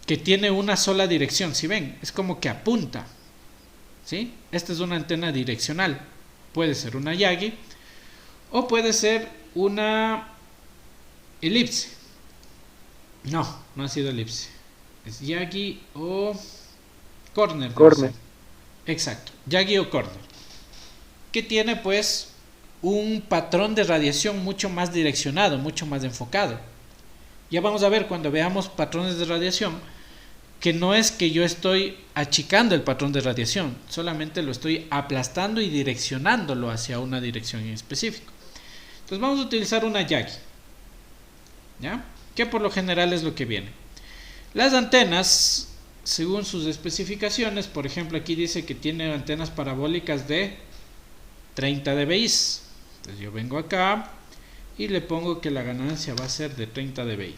A: que tiene una sola dirección, ¿sí ven? Es como que apunta, ¿sí? Esta es una antena direccional. Puede ser una Yagi o puede ser una elipse. No, no ha sido elipse. Es Yagi o corner.
C: Corner.
A: Exacto, Yagi o corner. Que tiene pues un patrón de radiación mucho más direccionado, mucho más enfocado. Ya vamos a ver cuando veamos patrones de radiación que no es que yo estoy achicando el patrón de radiación, solamente lo estoy aplastando y direccionándolo hacia una dirección en específico. Entonces vamos a utilizar una Yagi, ¿ya? Que por lo general es lo que viene. Las antenas, según sus especificaciones, por ejemplo aquí dice que tiene antenas parabólicas de 30 dBi. Entonces yo vengo acá y le pongo que la ganancia va a ser de 30 dBi.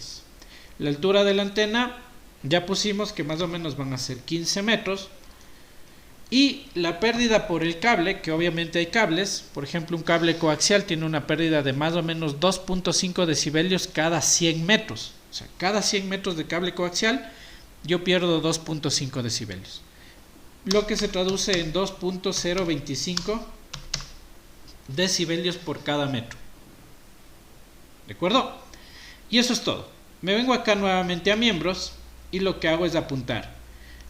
A: La altura de la antena ya pusimos que más o menos van a ser 15 metros. Y la pérdida por el cable, que obviamente hay cables, por ejemplo un cable coaxial tiene una pérdida de más o menos 2.5 decibelios cada 100 metros. O sea, cada 100 metros de cable coaxial yo pierdo 2.5 decibelios. Lo que se traduce en 2.025 decibelios por cada metro. ¿De acuerdo? Y eso es todo. Me vengo acá nuevamente a miembros y lo que hago es apuntar.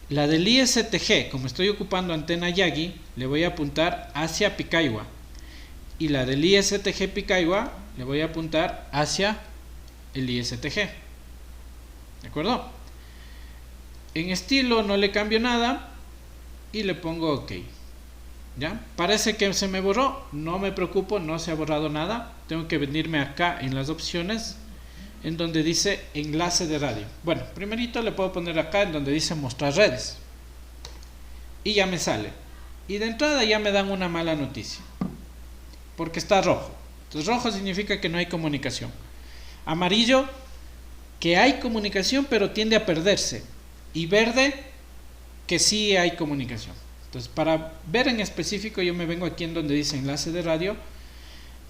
A: La del ISTG, como estoy ocupando antena Yagi, le voy a apuntar hacia Picayua. Y la del ISTG Picayua le voy a apuntar hacia el ISTG. ¿De acuerdo? En estilo no le cambio nada y le pongo OK. ¿Ya? Parece que se me borró, no me preocupo, no se ha borrado nada. Tengo que venirme acá en las opciones en donde dice enlace de radio. Bueno, primerito le puedo poner acá en donde dice mostrar redes y ya me sale. Y de entrada ya me dan una mala noticia porque está rojo. Entonces rojo significa que no hay comunicación. Amarillo, que hay comunicación pero tiende a perderse. Y verde, que sí hay comunicación. Entonces para ver en específico yo me vengo aquí en donde dice enlace de radio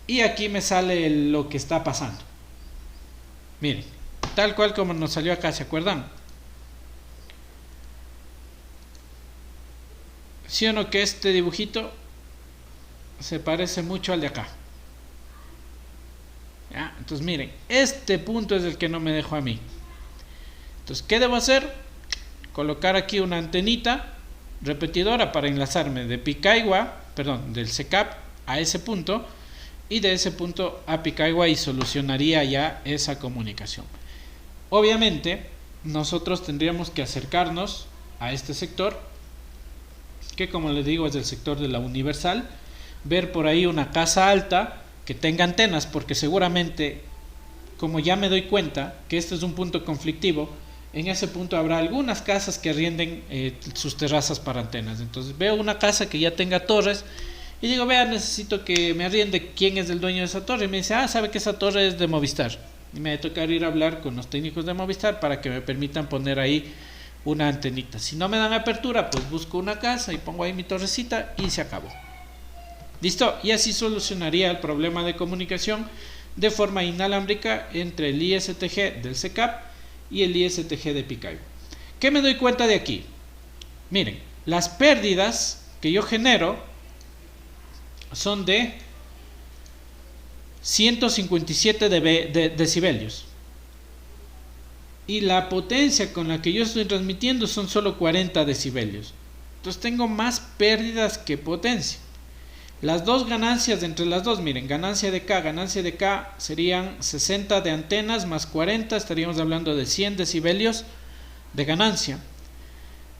A: y aquí me sale lo que está pasando. Miren, tal cual como nos salió acá, ¿se acuerdan? ¿Sí o no que este dibujito se parece mucho al de acá? ¿Ya? Entonces miren, este punto es el que no me dejó a mí. Entonces, ¿qué debo hacer? Colocar aquí una antenita repetidora para enlazarme de Picayua, perdón, del CCAP a ese punto y de ese punto a Picayua y solucionaría ya esa comunicación. Obviamente nosotros tendríamos que acercarnos a este sector que, como les digo, es el sector de la Universal, ver por ahí una casa alta que tenga antenas, porque seguramente, como ya me doy cuenta que este es un punto conflictivo, en ese punto habrá algunas casas que arrienden sus terrazas para antenas. Entonces veo una casa que ya tenga torres y digo, vea, necesito que me arriende quién es el dueño de esa torre. Y me dice, sabe que esa torre es de Movistar. Y me va a tocar ir a hablar con los técnicos de Movistar para que me permitan poner ahí una antenita. Si no me dan apertura, pues busco una casa y pongo ahí mi torrecita y se acabó. ¿Listo? Y así solucionaría el problema de comunicación de forma inalámbrica entre el ISTG del CCAP y el ISTG de Picayua. ¿Qué me doy cuenta de aquí? Miren, las pérdidas que yo genero son de 157 decibelios y la potencia con la que yo estoy transmitiendo son solo 40 decibelios. Entonces tengo más pérdidas que potencia. Las dos ganancias entre las dos, miren, ganancia de K serían 60 de antenas más 40, estaríamos hablando de 100 decibelios de ganancia.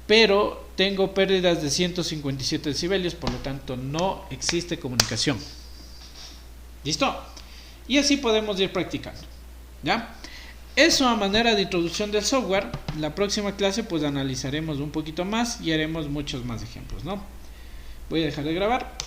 A: Pero tengo pérdidas de 157 decibelios, por lo tanto no existe comunicación. ¿Listo? Y así podemos ir practicando. ¿Ya? Eso a manera de introducción del software. La próxima clase pues analizaremos un poquito más y haremos muchos más ejemplos, ¿no? Voy a dejar de grabar.